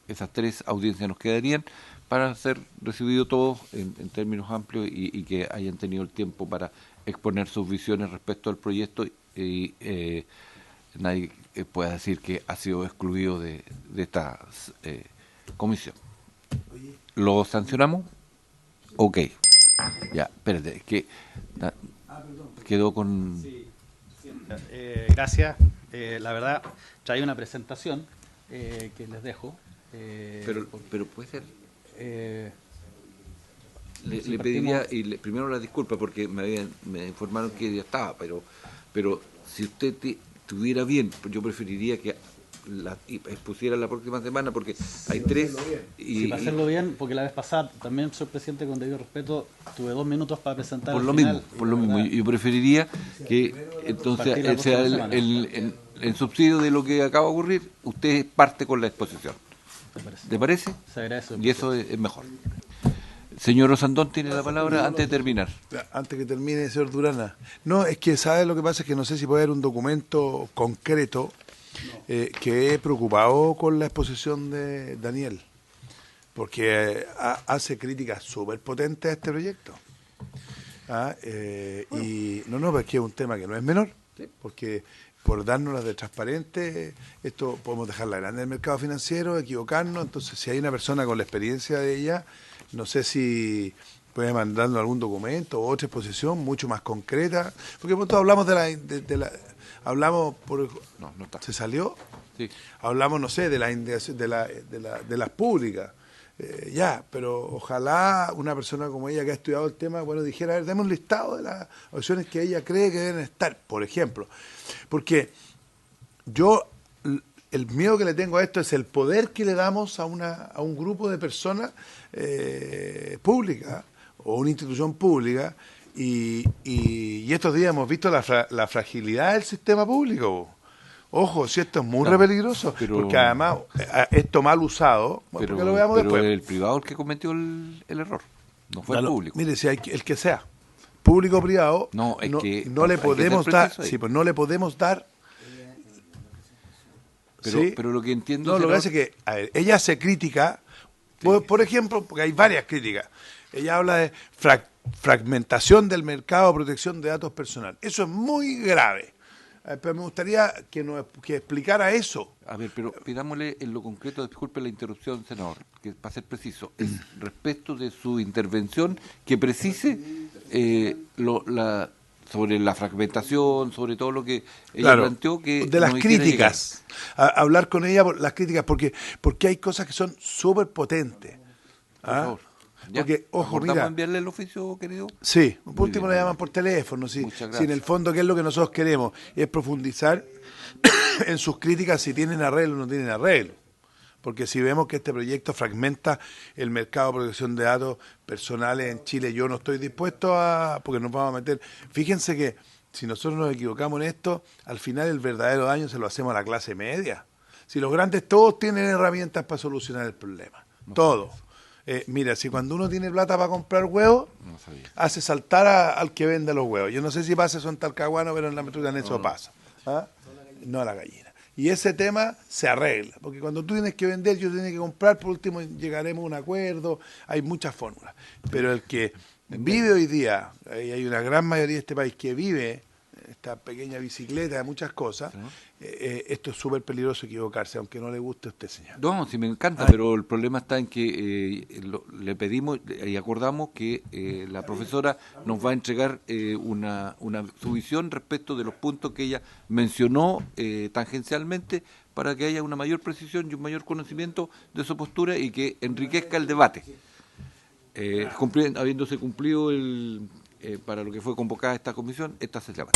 esas 3 audiencias nos quedarían para ser recibidos todos en términos amplios y que hayan tenido el tiempo para exponer sus visiones respecto al proyecto y nadie pueda decir que ha sido excluido de esta comisión. ¿Lo sancionamos? Ok. Ya, espérate, es que quedó con... Gracias. La verdad, trae una presentación que les dejo. Pero puede ser... le pediría primero la disculpa porque me informaron que ya estaba, pero si usted tuviera bien, yo preferiría que la expusiera la próxima semana porque hay 3 y para hacerlo bien, porque la vez pasada también, señor presidente, con debido respeto, tuve 2 minutos para presentar por lo mismo, yo preferiría que entonces sea el subsidio de lo que acaba de ocurrir, usted parte con la exposición. ¿Te parece? Se agradece. Y eso es mejor. Señor Osandón tiene la palabra antes de terminar. Antes que termine, señor Durana. No, es que ¿sabe lo que pasa? Es que no sé si puede haber un documento concreto que he preocupado con la exposición de Daniel, porque hace críticas súper potentes a este proyecto. Y no, es que es un tema que no es menor, porque por darnos las de transparente, esto podemos dejarla grande en el mercado financiero, equivocarnos, entonces si hay una persona con la experiencia de ella, no sé si puede mandarnos algún documento o otra exposición mucho más concreta, porque por todo hablamos hablamos por... No está. ¿Se salió? Sí. Hablamos, no sé, de las públicas. Pero ojalá una persona como ella que ha estudiado el tema, dijera, a ver, demos un listado de las opciones que ella cree que deben estar, por ejemplo. Porque el miedo que le tengo a esto es el poder que le damos a un grupo de personas públicas o una institución pública y estos días hemos visto la fragilidad del sistema público. Ojo, si esto es muy peligroso, porque además esto mal usado, porque lo veamos después. Pero el privado el que cometió el error, no fue el público. Mire, si hay el que sea, público o privado, no le podemos dar, no le podemos dar. Pero lo que entiendo... No, lo que hace es que, a ver, ella se critica, por ejemplo, porque hay varias críticas. Ella habla de fragmentación del mercado de protección de datos personales. Eso es muy grave. Pero me gustaría que explicara eso. A ver, pero pidámosle en lo concreto, disculpe la interrupción, senador, que para ser preciso, es respecto de su intervención que precise sobre la fragmentación, sobre todo lo que ella planteó. Que de las críticas, hablar con ella por las críticas, porque hay cosas que son súper potentes. Por favor. Porque, ojo, mira, enviarle el oficio, querido? Sí, por último le llaman por teléfono. Sí, en el fondo, ¿qué es lo que nosotros queremos? Es profundizar en sus críticas si tienen arreglo o no tienen arreglo. Porque si vemos que este proyecto fragmenta el mercado de protección de datos personales en Chile, yo no estoy dispuesto porque nos vamos a meter. Fíjense que si nosotros nos equivocamos en esto, al final el verdadero daño se lo hacemos a la clase media. Si los grandes todos tienen herramientas para solucionar el problema, todos. Mira, si cuando uno tiene plata para comprar huevos, hace saltar al que vende los huevos. Yo no sé si pasa eso en Talcahuano, pero en la metropolitana eso pasa. No a la gallina. Y ese tema se arregla, porque cuando tú tienes que vender, yo tengo que comprar, por último llegaremos a un acuerdo, hay muchas fórmulas. Pero el que vive hoy día, hay una gran mayoría de este país que vive esta pequeña bicicleta de muchas cosas, esto es súper peligroso equivocarse, aunque no le guste a usted, señor. No, sí me encanta, pero el problema está en que le pedimos y acordamos que la profesora nos va a entregar su visión respecto de los puntos que ella mencionó tangencialmente para que haya una mayor precisión y un mayor conocimiento de su postura y que enriquezca el debate. Habiéndose cumplido para lo que fue convocada esta comisión, esta se llama.